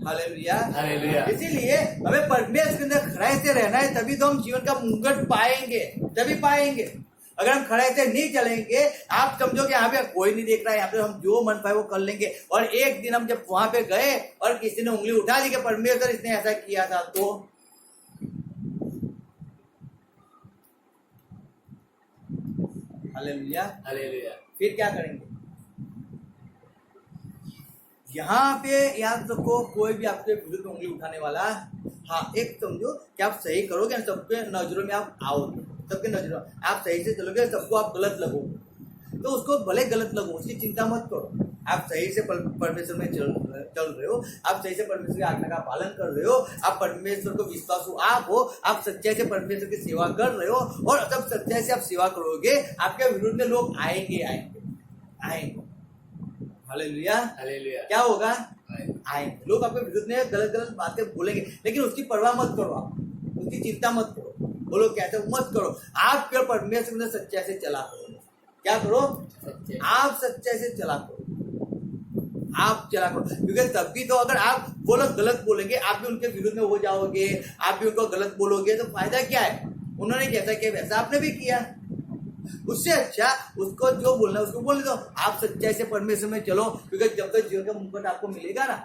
हालेलुया। हालेलुया। इसीलिए हमें परमेश्वर के अंदर खड़ाई से रहना है, तभी तो हम जीवन का मुंगट पाएंगे, तभी पाएंगे। अगर हम खड़े से नहीं चलेंगे, आप समझो कि यहाँ पे कोई नहीं देख रहा है, यहाँ पे हम जो मन पाए वो कर लेंगे। और एक दिन हम जब वहां पे गए और किसी ने उंगली उठा दी कि परमेश्वर इसने ऐसा किया था, तो हालेलुया। हालेलुया। फिर क्या करेंगे? यहाँ पे याद रखो, कोई भी आपके विरुद्ध उंगली उठाने वाला, हाँ एक समझो कि आप सही करोगे, सबके नजरों में आप आओगे, सबके नजरों में आप सही से चलोगे, सबको आप गलत लगोगे, तो उसको भले गलत लगो, उसकी चिंता मत करो। आप सही से परमेश्वर में चल रहे हो, आप सही से परमेश्वर की आज्ञा का पालन कर रहे हो, आप परमेश्वर को विश्वासु आप हो, आप सच्चाई से परमेश्वर की सेवा कर रहे हो। और जब सच्चाई से आप सेवा करोगे, आपके विरुद्ध में लोग आएंगे। हालेलुया। हालेलुया। क्या होगा? आएंगे लोग आपके विरुद्ध में गलत बातें बोलेंगे, लेकिन उसकी परवाह मत करो, आप उसकी चिंता मत करो, बोलो कैसे मत करो। आप केवल परमेश्वर में सच्चाई से चला करो, क्या करो, सच्चे। आप सच्चाई से चला करो, आप चला करो। क्योंकि तब भी तो अगर आप वो लोग गलत बोलेंगे, आप भी उनके विरुद्ध में हो जाओगे, आप भी उनको गलत बोलोगे, तो फायदा क्या है? उन्होंने जैसा किया वैसा आपने भी किया। उससे अच्छा उसको जो बोलना है उसको बोल दो, आप सच्चाई से परमेश्वर में चलो। क्योंकि जब तक जीवन का मुकुट आपको मिलेगा ना,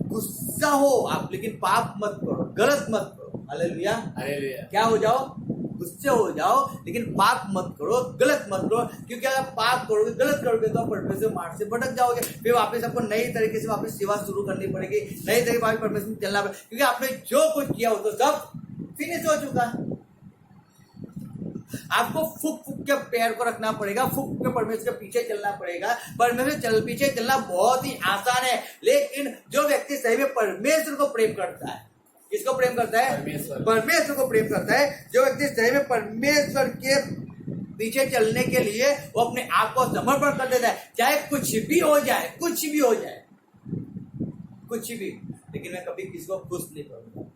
गुस्सा हो आप, लेकिन पाप मत करो, गलत मत करो। हालेलुया। हालेलुया। क्या हो जाओ? गुस्से हो जाओ, लेकिन पाप मत करो, गलत मत करो। क्योंकि अगर पाप करोगे, गलत करोगे, तो परमेश्वर मार्ग से भटक जाओगे। फिर वापस आपको नई तरीके से वापस सेवा शुरू करनी पड़ेगी, नई तरीके से परमेश्वर में चलना पड़ेगा। क्योंकि आपने जो कुछ किया वो तो सब फिनिश हो चुका। आपको फूक फूक के पैर को रखना पड़ेगा, फूक फूक के परमेश्वर के पीछे चलना पड़ेगा। परमेश्वर पीछे चलना बहुत ही आसान है, लेकिन जो व्यक्ति सही में परमेश्वर को प्रेम करता है, किसको प्रेम करता है? परमेश्वर को प्रेम करता है। जो व्यक्ति सही में परमेश्वर के पीछे चलने के लिए वो अपने आप को समर्पण कर देता है, चाहे कुछ भी हो जाए, कुछ भी हो जाए, कुछ भी, लेकिन मैं कभी किसी को खुश नहीं करूंगा।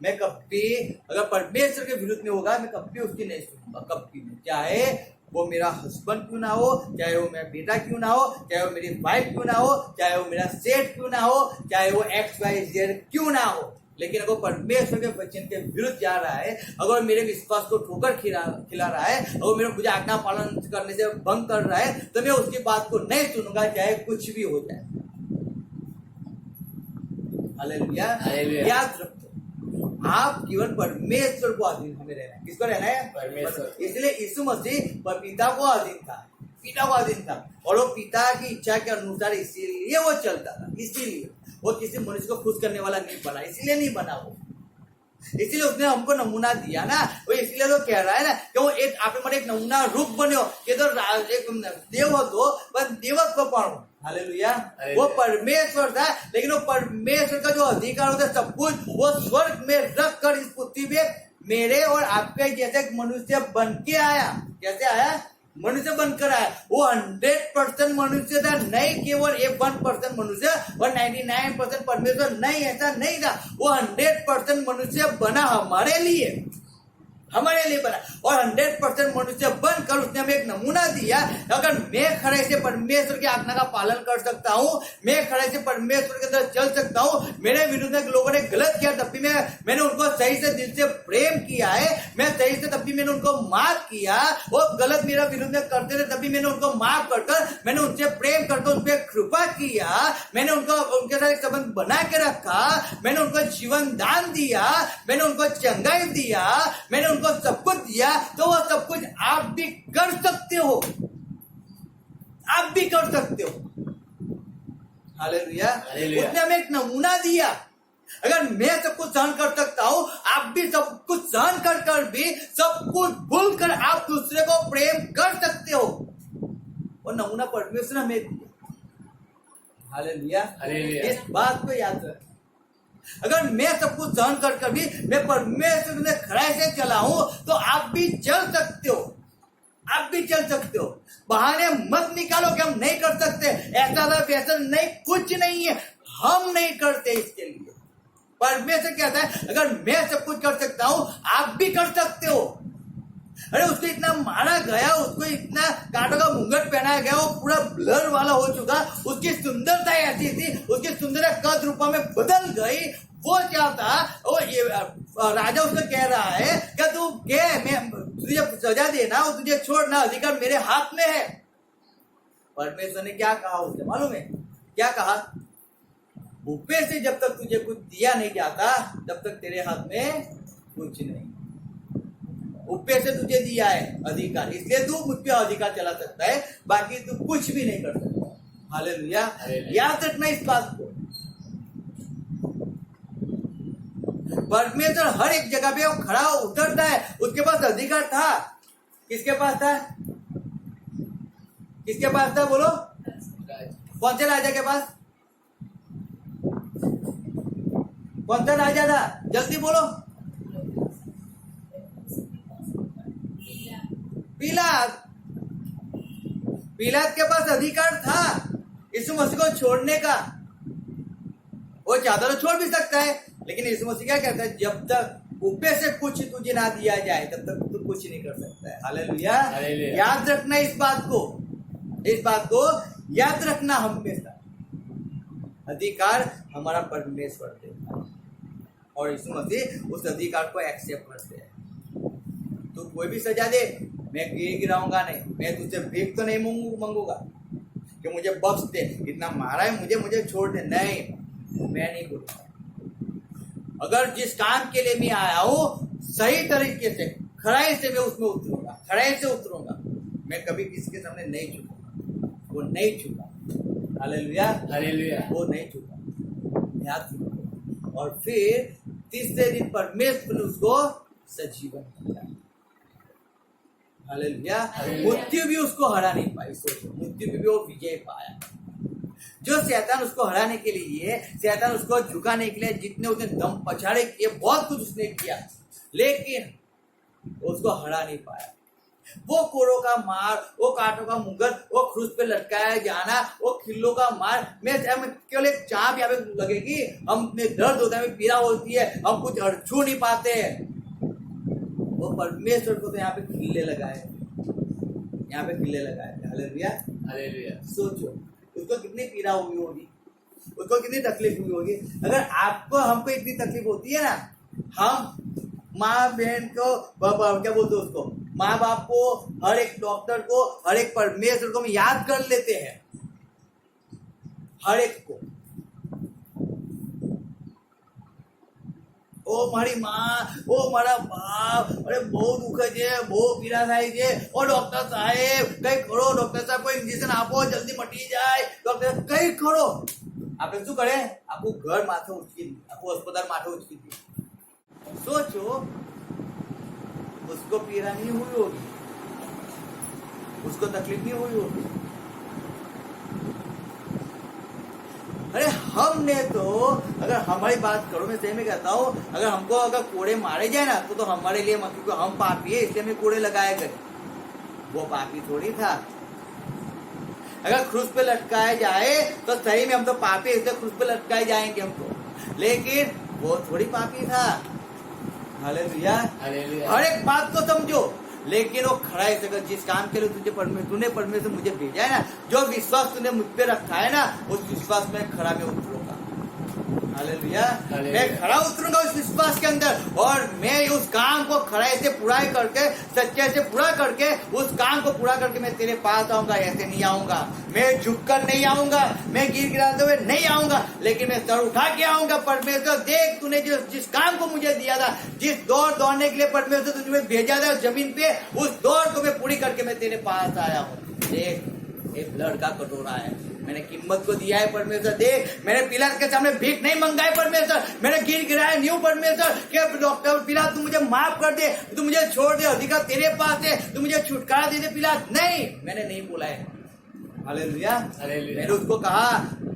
मैं कभी, अगर परमेश्वर के विरुद्ध में होगा, मैं कभी उसकी नहीं सुनूंगा, कभी नहीं। चाहे वो मेरा हस्बैंड क्यों ना हो, चाहे वो मेरा बेटा क्यों ना हो, चाहे वो मेरी वाइफ क्यों ना हो, चाहे वो मेरा सेठ क्यों ना हो, चाहे वो XYZ क्यों ना हो, लेकिन अगर परमेश्वर के वचन के विरुद्ध जा रहा है, अगर मेरे विश्वास को ठोकर खिला रहा है, अगर मेरा मुझे आज्ञा पालन करने से भंग कर रहा है, तो मैं उसकी बात को नहीं सुनूंगा, चाहे कुछ भी हो जाए। हालेलुया। हालेलुया। याद रखो, आप केवल परमेश्वर को अधीन हमें रहना है। किसको रहना है? परमेश्वर। इसलिए यीशु मसीह पिता को अधीन था, पिता को अधीन था, और वो पिता की इच्छा के अनुसार इसीलिए वो चलता था। इसीलिए वो किसी मनुष्य को खुश करने वाला नहीं बना, इसीलिए नहीं बना वो, इसीलिए उसने हमको नमूना दिया ना। वो इसलिए तो कह रहा है ना कि वो एक आप एक नमूना रूप बनो, कि तो एक देव हो तो बस देवत्व को पढ़ो। हालेलुया। वो परमेश्वर था, लेकिन वो परमेश्वर का जो अधिकार होता है सब कुछ वो स्वर्ग में रख कर इस पृथ्वी पे मेरे और आपके जैसे मनुष्य बन के आया। कैसे आया? मनुष्य बनकर आया। वो 100% मनुष्य था, नहीं केवल 1% मनुष्य और 99% परमेश्वर। नहीं, ऐसा नहीं था। वो 100% मनुष्य बना हमारे लिए, हमारे लिए बना, और 100% मनुष्य बनकर उसने हमें एक नमूना दिया। अगर मैं खड़े से परमेश्वर की आज्ञा का पालन कर सकता हूँ, मैं खड़े से परमेश्वर के अंदर चल सकता हूँ, मेरे विरुद्ध में लोगों ने गलत किया तब भी मैंने उनको सही से दिल से प्रेम किया है, मैं सही से तब भी मैंने उनको माफ किया। वो गलत मेरा विरुद्ध में करते थे तब भी मैंने उनको माफ कर मैंने उनसे प्रेम करके उन पर कृपा किया, मैंने उनको उनके साथ एक संबंध बना के रखा, मैंने उनको जीवन दान दिया, मैंने उनको चंगाई दिया, मैंने उनको सब कुछ दिया। तो वो सब कुछ आप भी कर सकते हो, आप भी कर सकते हो। हालेलुया। उसने हमें एक नमूना दिया। अगर मैं सब कुछ सहन कर सकता हूं, आप भी सब कुछ सहन कर भी सब कुछ भूल कर आप दूसरे को प्रेम कर सकते हो। वो नमूना परमेश्वर ने हमें दिया। हालेलुया। इस बात को याद रख। अगर मैं सब कुछ सहन कर भी मैं परमेश्वर ने खड़े से चला हूं, तो आप भी चल सकते हो, आप भी चल सकते हो। बहाने मत निकालो कि हम नहीं कर सकते, ऐसा था वैसा नहीं, कुछ नहीं है, हम नहीं करते। इसके लिए परमेश्वर कहता है अगर मैं सब कुछ कर सकता हूं, आप भी कर सकते हो। अरे उसको इतना मारा गया, उसको इतना कांटों का मुंगट पहनाया गया, वो पूरा ब्लर वाला हो चुका, उसकी सुंदरता ऐसी थी, उसकी सुंदरता कद रूपा में बदल गई। वो क्या था, वो ये राजा उसको कह रहा है कि तू मैं तुझे सजा देना और तुझे छोड़ना अधिकार मेरे हाथ में है। परमेश्वर ने क्या कहा उससे मालूम है? क्या कहा? ऊपर से जब तक तुझे कुछ दिया नहीं जाता तब तक तेरे हाथ में कुछ नहीं। ऊपर से तुझे दिया है अधिकार, इसलिए तू मुझ पे अधिकार चला सकता है, बाकी तू कुछ भी नहीं कर सकता। हालेलुया। याद रखना इस बात को। परमेश्वर हर एक जगह पे वो खड़ा उतरता है, उसके पास अधिकार था। किसके पास था? किसके पास था? बोलो, कौन से राजा के पास? कौन सा राजा था? जल्दी बोलो। पिलात। पिलात के पास अधिकार था यीशु मसीह को छोड़ने का। वो चाहता तो छोड़ भी सकता है, लेकिन यीशु मसीह क्या कहता है? जब तक ऊपर से कुछ तुझे ना दिया जाए तब तक तू कुछ नहीं कर सकता है। हालेलुया। हालेलुया। याद रखना इस बात को याद रखना हमेशा। अधिकार हमारा परमेश्वर देता है और यीशु मसीह उस अधिकार को एक्सेप्ट करते हैं। तू कोई भी सजा दे, मैं गिराऊंगा नहीं, मैं तुझसे भीख तो नहीं मांगूंगा कि मुझे बख्श दे, इतना मारा है मुझे छोड़ दे, नहीं, मैं नहीं बोलूंगा। अगर जिस काम के लिए मैं आया हूं सही तरीके से खड़ाई से मैं उसमें उतरूंगा, खड़ाई से उतरूंगा, मैं कभी किसी के सामने नहीं झुकूंगा, वो नहीं झुका। हालेलुया। हालेलुया। वो नहीं झुका, याद रखो। और फिर तीसरे दिन परमेश्वर ने उसको सजीवन किया। हालेलुया। हालेलुया। मृत्यु भी उसको हरा नहीं पाई। सोचो, मृत्यु भी वो विजय पाया। जो शैतान उसको हराने के लिए, शैतान उसको झुकाने के लिए जितने उसने दम पछाड़े किए, बहुत कुछ उसने किया, लेकिन उसको हरा नहीं पाया। वो कोड़ों का मार, वो कांटों का मुगट, वो क्रूस पे लटकाया जाना, वो खिल्लों का मार, मैं केवल एक चाप यहाँ पे लगेगी, हम में दर्द होता है, हमें पीड़ा होती है, हम कुछ छू नहीं पाते हैं। वो परमेश्वर को तो यहाँ पे खिल्ले लगाए, यहाँ पे खिल्ले लगाए। हालेलुया। हालेलुया। सोचो उसको कितनी पीड़ा हुई होगी, उसको कितनी तकलीफ हुई होगी। अगर आपको हमको इतनी तकलीफ होती है ना, हम माँ बहन को क्या बोलते हैं उसको, माँ बाप को, हर एक डॉक्टर को, हर एक परमेश्वर को हम याद कर लेते हैं, हर एक को। ओ मारी माँ, ओ मारा बाप, अरे બહુ દુઃખ છે, બહુ પીડા થાય છે, ઓ ડોક્ટર સાહેબ કઈ કરો, ડોક્ટર સાહેબ કોઈ ઇન્જેક્શન આપો, જલ્દી મટી જાય, ડોક્ટર કઈ કરો। આપણે શું કરે, આખું ઘર માથે ઉચકી દે, આખું अस्पताल माथे उचकी दे। सोचो उसको पीड़ा नहीं हुई होगी, उसको तकलीफ नहीं हुई होगी। अरे हमने तो, अगर हमारी बात करो, मैं सही में कहता हूँ, अगर हमको अगर कोड़े मारे जाए ना तो हमारे लिए, क्योंकि हम पापी है इसलिए हमें कोड़े लगाए गए, वो पापी थोड़ी था। अगर क्रूस पे लटकाए जाए तो सही में हम तो पापी, इसलिए क्रूस पे लटकाए जाएंगे हमको, लेकिन वो थोड़ी पापी था। हालेलुया। हालेलुया। हर एक बात को समझो, लेकिन वो खड़ा है। अगर जिस काम के लिए तूने परमेश्वर मुझे भेजा है ना, जो विश्वास तूने मुझ पे रखा है ना, उस विश्वास में खड़ा मैं उतरूंगा। हालेलुया। मैं खड़ा उतरूंगा उस विश्वास के अंदर, और मैं उस काम को खड़ाई से पूरा करके, सच्चाई से पूरा करके, उस काम को पूरा करके मैं तेरे पास आऊंगा। ऐसे नहीं आऊंगा, मैं झुककर नहीं आऊंगा, मैं गिड़गिड़ाते हुए नहीं आऊंगा, लेकिन मैं सर उठा के आऊंगा। परमेश्वर देख, तूने जिस काम को मुझे दिया था, जिस दौड़ने के लिए परमेश्वर तुझे भेजा था जमीन पे, उस दौड़ को मैं पूरी करके मैं तेरे पास आया हूँ। देख, एक ब्लड का कटोरा है, मैंने कीमत को दिया है परमेश्वर। देख, मैंने पिलात के सामने भीख नहीं मंगाई परमेश्वर, मैंने गिड़गिड़ाया न्यू परमेश्वर कि डॉक्टर पिलात तू मुझे माफ कर दे, तू मुझे छोड़ दे, अधिकार तेरे पास है, तू मुझे छुटकारा दे दे पिलात। नहीं, मैंने नहीं बोला है। हालेलुया। हालेलुया। मैंने उसको कहा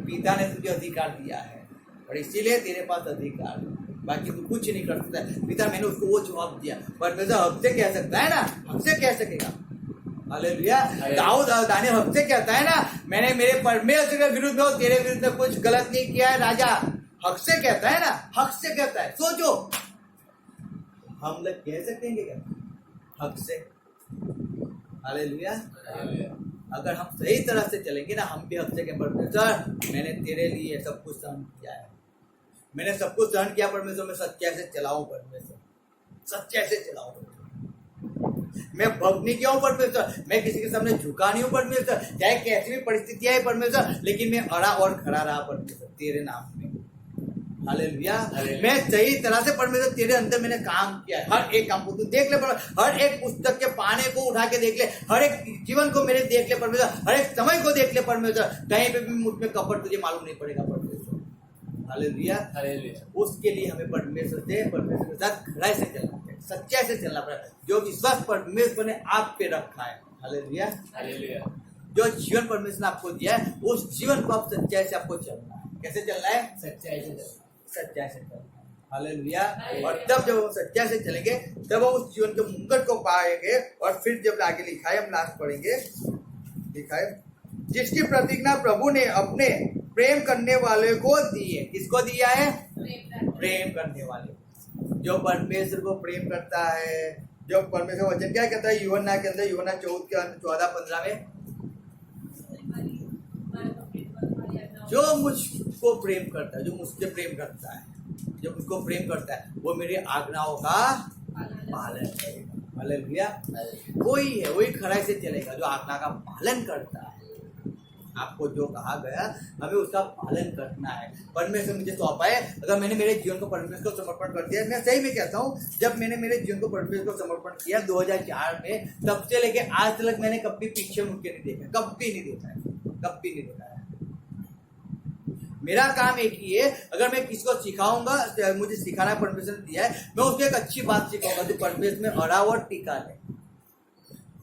पिता ने तुझे अधिकार दिया है और इसीलिए तेरे पास अधिकार है, बाकी तू कुछ नहीं कर सकता है। पिता, मैंने उसको वो जवाब दिया। परमेश्वर हक से कह सकता है ना, हक से कह सकेगा। हालेलुया। दाऊद दानियल हक से कहता है ना, मैंने मेरे परमेश्वर के विरुद्ध में, तेरे विरुद्ध में कुछ गलत नहीं किया है। राजा हक से कहता है ना, हक से कहता है। सोचो, हम लोग कह सकते हैं क्या हक से? हालेलुया। अगर हम सही तरह से चलेंगे ना, हम भी हक से कहें परमेश्वर मैंने तेरे लिए सब कुछ सहन किया है, मैंने सब कुछ सहन किया परमेश्वर, मैं सच्चाई से चलाऊं परमेश्वर, सच्चाई से चलाऊं। मैं भक्त नहीं किया हूं परमेश्वर, मैं किसी के सामने झुका नहीं हूं परमेश्वर, चाहे कैसी भी परिस्थितियां है परमेश्वर, लेकिन मैं अड़ा और खड़ा रहा परमेश्वर तेरे नाम में। हालेलुया। मैं सही तरह से परमेश्वर तेरे अंदर मैंने काम किया है। हर एक काम को तू देख ले परमेश्वर, हर एक पुस्तक के पाने को उठा के देख ले, हर एक जीवन को मेरे देख ले परमेश्वर, हर एक समय को देख ले परमेश्वर, कहीं पे भी मुझ में कपट तुझे मालूम नहीं पड़ेगा परमेश्वर। हालेलुया। हालेलुया। उसके लिए हमें परमेश्वर के साथ खड़ाई से चलना है, सच्चाई से चलना पड़ेगा। जो विश्वास परमेश्वर ने आप पे रखा है, हालेलुया, हालेलुया, जो जीवन परमेश्वर ने आपको दिया है, उस जीवन को आप सच्चाई से आपको चलना है। कैसे चलना है? सच्चाई से चलना, सच्चाई से चलना है। हालेलुया। और तब जब हम सच्चाई से चलेंगे, तब हम उस जीवन के मुंगट को पाएंगे। और फिर जब आगे लिखा है, हम लास्ट पढ़ेंगे, लिखा है जिसकी प्रतिज्ञा प्रभु ने अपने प्रेम करने वाले को दी है। किसको दिया है? प्रेम करने वाले। जो परमेश्वर को प्रेम करता है, जो परमेश्वर वचन क्या कहता है यूहन्ना के अंदर, यूहन्ना 14:15 में, जो मुझको प्रेम करता है, जो मुझसे प्रेम करता है, जो मुझको प्रेम करता है वो मेरी आज्ञाओं का पालन करेगा। हालेलुया। वही है, वही खराई से चलेगा जो आज्ञा का पालन करता है। आपको जो कहा गया हमें उसका पालन करना है। परमेश्वर मुझे सौंपा है, अगर मैंने मेरे जीवन को परमेश्वर को समर्पण कर दिया, मैं सही में कहता हूँ, जब मैंने मेरे जीवन को परमेश्वर को समर्पण किया 2004 में, तब से लेके आज तक मैंने कभी पीछे मुड़ के नहीं देखा, कभी नहीं देखा है, कभी नहीं देखा है। मेरा काम एक ही है, अगर मैं किसी को सिखाऊंगा, मुझे सिखाना परमेश्वर ने दिया है, मैं उसको एक अच्छी बात सिखाऊंगा जो परमेश्वर में अड़ा और टिका है।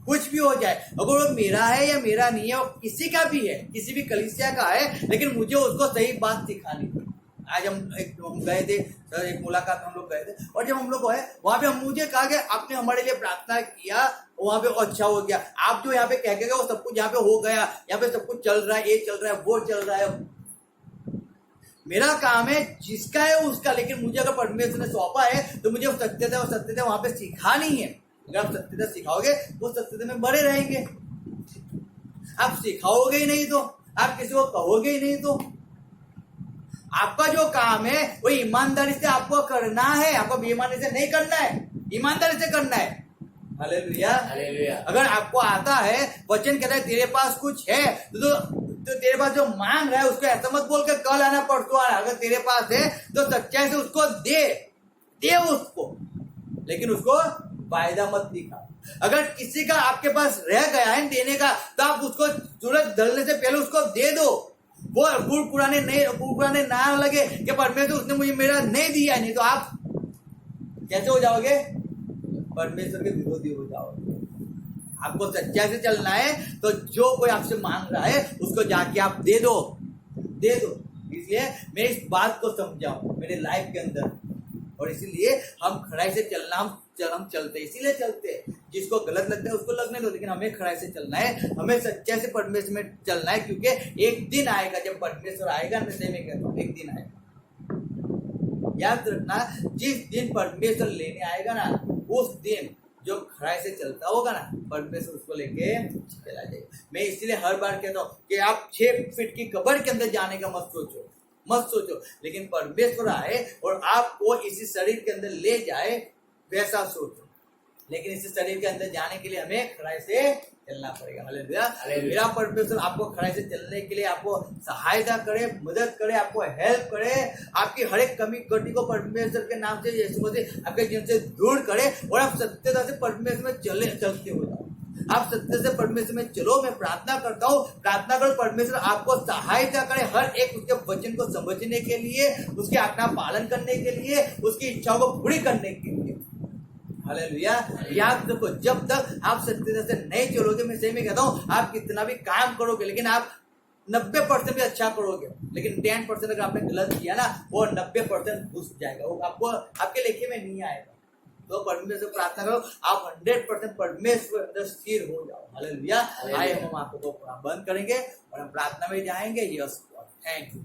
कुछ भी हो जाए, अगर वो मेरा है या मेरा नहीं है, वो किसी का भी है, किसी भी कलीसिया का है, लेकिन मुझे उसको सही बात सिखानी है। आज हम गए थे सर, एक मुलाकात में हम लोग गए थे, और जब हम लोग गए वहां पे मुझे कहा कि आपने हमारे लिए प्रार्थना किया, वहां पे अच्छा हो गया। आप जो यहाँ पे कह के वो सब कुछ यहाँ पे हो गया, यहाँ पे सब कुछ चल रहा है, ये चल रहा है, वो चल रहा है। मेरा काम है जिसका है उसका, लेकिन मुझे अगर परमेश्वर ने सौंपा है तो मुझे सत्यता वहां पे सिखानी है। अगर आप सत्यता सिखाओगे वो सत्यता में बड़े रहेंगे। आप सिखाओगे ही नहीं तो, आप किसी को कहोगे ही नहीं तो, आपका जो काम है वो ईमानदारी से आपको करना है। आपको बेईमानी से नहीं करना है, ईमानदारी से करना है। हालेलुया। अगर आपको आता है, वचन कहता है तेरे पास कुछ है तो तेरे पास जो मांग रहा है उसको ऐसा मत बोल के कल आना परसों आना। अगर तेरे पास है तो सच्चाई से उसको दे उसको, लेकिन उसको वायदा मत दिखा। अगर किसी का आपके पास रह गया है देने का, तो आप उसको सूरज ढलने से पहले उसको दे दो। वो पुराने ना लगे कि परमेश्वर उसने मुझे मेरा नहीं दिया, नहीं तो आप कैसे हो जाओगे? परमेश्वर के विरोधी हो जाओगे। आपको सच्चाई से चलना है तो जो कोई आपसे मांग रहा है उसको जाके आप दे दो। इसलिए मैं इस बात को समझाऊं मेरे लाइफ के अंदर, और इसीलिए हम खराई से चलना, हम चलते इसीलिए चलते। जिसको गलत लगता है उसको लगने दो, लेकिन हमें खराई से चलना है, हमें सच्चाई से परमेश्वर में चलना है, क्योंकि एक दिन आएगा जब परमेश्वर आएगा। मैं सही में कहता हूँ एक दिन आएगा। याद रखना, जिस दिन परमेश्वर लेने आएगा ना, उस दिन जो खराई से चलता होगा ना, परमेश्वर उसको लेके चला जाएगा। मैं इसलिए हर बार कहता हूँ कि आप 6 फीट की कब्र के अंदर जाने का मत सोचो, लेकिन परमेश्वर आए और आपको इसी शरीर के अंदर ले जाए वैसा सोचो। लेकिन इस शरीर के अंदर जाने के लिए हमें खराई से चलना पड़ेगा। हालेलुया। मेरा परमेश्वर आपको खराई से चलने के लिए आपको सहायता करे, मदद करे, आपको हेल्प करे, आपकी हर एक कमी कटी को परमेश्वर के नाम से यीशु मसीह आपके जीवन से दूर करे, और आप सत्यता से परमेश्वर में चलते हो जाओ। आप सत्य से परमेश्वर में चलो। मैं प्रार्थना करता हूँ, प्रार्थना करो परमेश्वर आपको सहायता करे हर एक उसके वचन को समझने के लिए, उसकी आज्ञा पालन करने के लिए, उसकी इच्छाओं को पूरी करने के लिए। हालेलुया। याद रखो, जब तक आप सत्यता से नहीं चलोगे, मैं सही में कहता हूँ, आप कितना भी काम करोगे, लेकिन आप 90% भी अच्छा करोगे, लेकिन 10% अगर आपने गलत किया ना, वो 90% घुस जाएगा, वो आपको आपके लेखे में नहीं आएगा। तो परमेश्वर प्रार्थना करो, आप 100% परमेश्वर अंदर स्थिर हो जाओ। हालेलुया। आइए हम आपको बंद करेंगे और हम प्रार्थना में जाएंगे। Yes God, thank you.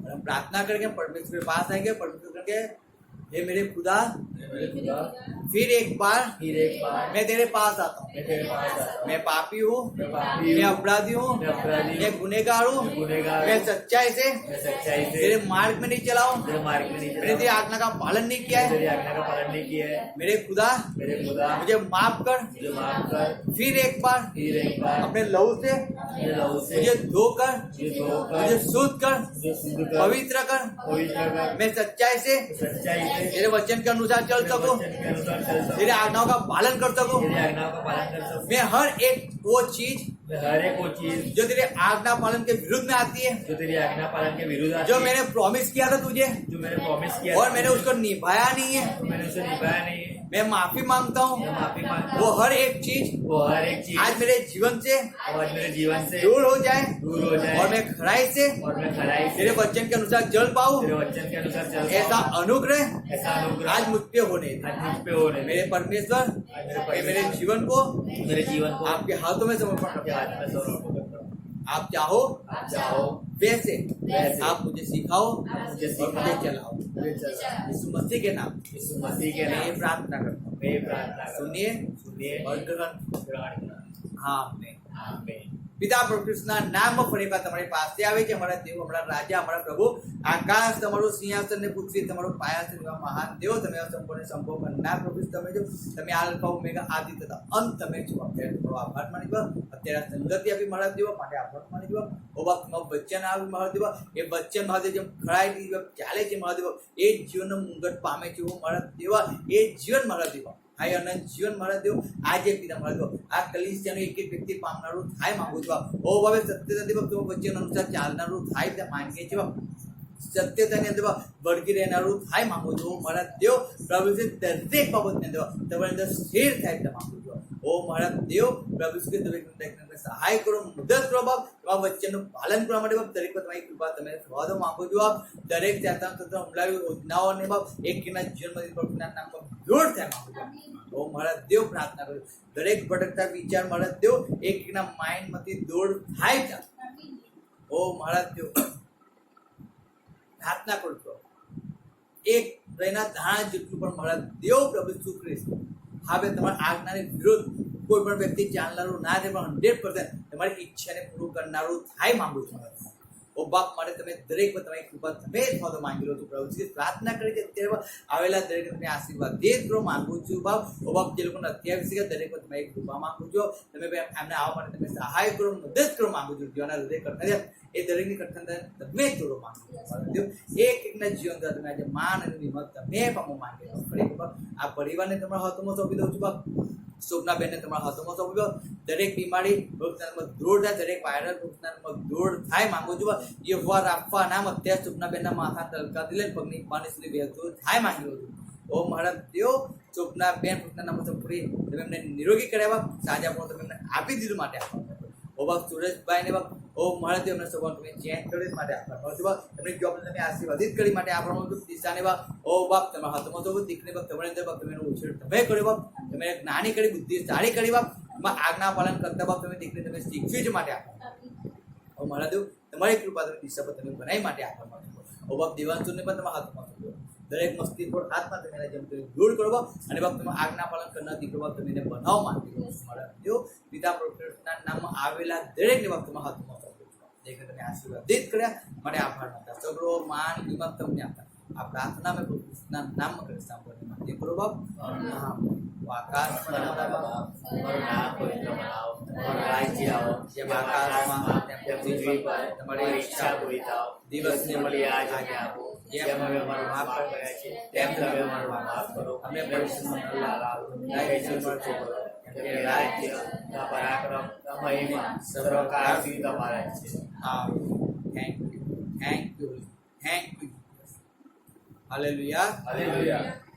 और हम प्रार्थना करेंगे, परमेश्वर के पास आएंगे, परमेश्वर करेंगे, हे मेरे खुदा, फिर एक बार मैं तेरे पास आता हूँ। मैं पापी हूँ, मैं अपराधी हूँ, मैं गुनहगार हूँ। मैं सच्चाई से तेरे मार्ग में नहीं चला हूँ, मैंने तेरी आज्ञा का पालन नहीं किया है। मेरे खुदा मुझे माफ कर। फिर एक बार अपने लहू से मुझे धोकर, मुझे शुद्ध कर, पवित्र कर। मैं सच्चाई से तेरे वचन के अनुसार चल सकूं, तेरे आज्ञाओं का पालन कर सकूं। मैं हर एक वो चीज जो तेरे आज्ञा पालन के विरुद्ध में आती है, जो मैंने प्रॉमिस किया था तुझे, और मैंने उसको निभाया नहीं है, मैं माफी मांगता हूँ। वो हर एक चीज आज मेरे जीवन से दूर हो जाए, और मैं खराई से तेरे वचन के अनुसार चल पाऊँ। ऐसा अनुग्रह आज मुझ पे होने दे। मेरे परमेश्वर, मेरे जीवन को आपके हाथों में समर्पण करता हूं। आप चाहो आप चाहो वैसे वैसे आप मुझे सिखाओ आप मुझे और मुझे सिखाओ चलाओ। मुझे चलाओ। यीशु मसीह के नाम यीशु मसीह के मैं ये नाम प्रार्थना करता हूँ। में ये प्रार्थना करता हूँ। सुनिए सुनिए और ग्रहण ग्रहण करो। हाँ मैं आमीन। પિતા પ્રભુ કૃષ્ણના નામમાં ફરીવાર તમારી પાસે આવે છે અમારા દેવ, અમારા રાજા, અમારા પ્રભુ. આકાશ તમારું સિંહાસન ને પૃથ્વી તમારું પાયાસન, એવા મહાન દેવ તમે સંપૂર્ણ સંભવ કરનાર પ્રભુ તમે છો. તમે આલ્ફા ઓમેગા આદિ તથા અંત તમે છો. અત્યારે તમારો આભાર માની દો. અત્યારે સંગતિ આપી મારા દેવ માટે આભાર માની દો. ઓ બાપ તમારું વચન આવી મારા દેવ, એ વચન મારા જેમ ખડાઈ ચાલે છે મારા દેવ, એ જીવન મુંગટ પામે છે મારા દેવા. એ જીવન મારા દેવા હાય અનંત જીવન મારા દેવ આજે પિતા મારા દેવ આ કલીસિયાનું એક એક વ્યક્તિ પામનારું થાય માંગુ છું. ઓ બાબે સત્યતા દેવ તમે વચન અનુસાર ચાલનારું થાય ત્યાં માંગીએ છીએ. સત્યતાની અંદર વળગી રહેનારું થાય માંગુ છું મારા દેવ. પ્રભુ દરેક બાબતની અંદર તમારી અંદર સ્થિર થાય ત્યાં માંગુ છું. ઓ મારા દેવ પ્રભુ દરેક સહાય કરો, મદદ કરો બાપ. તમારા વચનનું પાલન કરવા માટે બાપ દરેક પર તમારી કૃપા તમે થવા દો માંગુ છું બાપ. દરેક જાતના હુમલાવી યોજનાઓને બાપ એકના જીવનમાંથી પ્રભુના નામમાં દૂર થાય માંગુ છું. ઓ મારા દેવ પ્રાર્થના કરું દરેક ભટકતા વિચાર મારા દેવ એકના માઇન્ડમાંથી દૂર થાય ત્યાં. ઓ મારા દેવ પ્રાર્થના કરું છું એક રહીના ધાણા જેટલું પણ મારા દેવ પ્રભુ ઈસુ ખ્રિસ્ત હવે તમારા આજ્ઞાની વિરુદ્ધ કોઈ પણ વ્યક્તિ ચાલનારું ના થાય, પણ 100% તમારી ઈચ્છાને પૂરું કરનારું થાય માંગુ છું. ઓ બાપ માટે તમે દરેક પર તમારી કૃપા તમે થવા તો માંગી લો છો પ્રભુ. પ્રાર્થના કરી કે અત્યારે આવેલા દરેક તમે આશીર્વાદ દે કરો માંગુ છું બાપ. ઓ બાપ જે લોકોને અત્યાર છે દરેક પર તમારી કૃપા માંગુ છો. તમે એમને આવવા માટે તમે સહાય કરો, મદદ કરો માંગુ છું. જેઓના હૃદય કરતા એ દરેકની કઠિનતા તમે જોડો માંગુ છું. એક એકના જીવન દ્વારા તમે આજે માન અને હિંમત તમે પામો માંગે આ પરિવારને તમારા હાથોમાં સોંપી દઉં છું બાપ. શોભનાબેનને તમારા હાથોમાં સોંપી દો. દરેક બીમારી રોગચાળામાં દૂર થાય, દરેક વાયરલ રોગચાળામાં દૂર થાય માંગુ છું. એ વાર આપવા નામ અત્યારે શોભનાબેનના માથા તલકાથી લઈને પગની પાણી સુધી વહેતું થાય માંગી છું. ઓ મારા દેવ શોભનાબેન પોતાના નામ સંપૂરી તમે એમને નિરોગી કર્યા, સાજા પણ તમે એમને આપી દીધું માટે આપવા. ઓ બાપ સુરેશભાઈને બાપ ઓ મારા દેવ એમને સવાલ તમે ચેન્જ કરી માટે આપવા. એમની જોબ તમે આશીર્વાદિત કરી માટે આપવાનું દિશાને બાપ. ઓ બાપ તમારા હાથમાં તો દીકરી બાપ તમારી અંદર બાપ તમે એનું ઉછેર તમે કર્યો બાપ. તમે જ્ઞાની કરી, બુદ્ધિશાળી કરી બાપ. એમાં આજ્ઞા પાલન કરતા બાપ તમે દીકરી તમે શીખવી જ માટે આપવા. ઓ મારા દેવ તમારી કૃપા તમે દિશા પર તમે બનાવી માટે આપવા. ઓ બાપ દિવાંશુને પણ તમારા હાથમાં સોંપો. દરેક મસ્તી પર હાથમાં તમે જેમ તમે દૂર કરો બાપ. અને બાપ તમે આજ્ઞા પાલન કરનાર દીકરો બાપ તમે એને બનાવો માંગી લો. મારા દેવ પિતા પ્રભુના નામમાં આવેલા દરેકને બાપ તમારા હાથમાં સોંપો છો. તમે આશીર્વાદિત કર્યા માટે આભાર માનતા. સગળો માન હિંમત તમને આપતા આ પ્રાર્થના મેં પ્રભુના નામમાં કરી સાંભળવા માટે કરો બાપ. આકાશ તમારું નામ પવિત્ર બનાવો, તમારું રાજ્ય આવો, જેમ આકાશમાં તેમ પૃથ્વી પર તમારી ઈચ્છા પૂરી થાવ. દિવસને મળી આજ આપો, જેમ અમે અમારું માફ કર્યા છે તેમ તમે અમારું માફ કરો. અમને પરીક્ષામાં ન લાવો, નહીં છોડો. કે રાજ્ય, પરાક્રમ, મહિમા સર્વકાળથી તમારા છે. Thank you, thank you, thank you. Hallelujah. Hallelujah.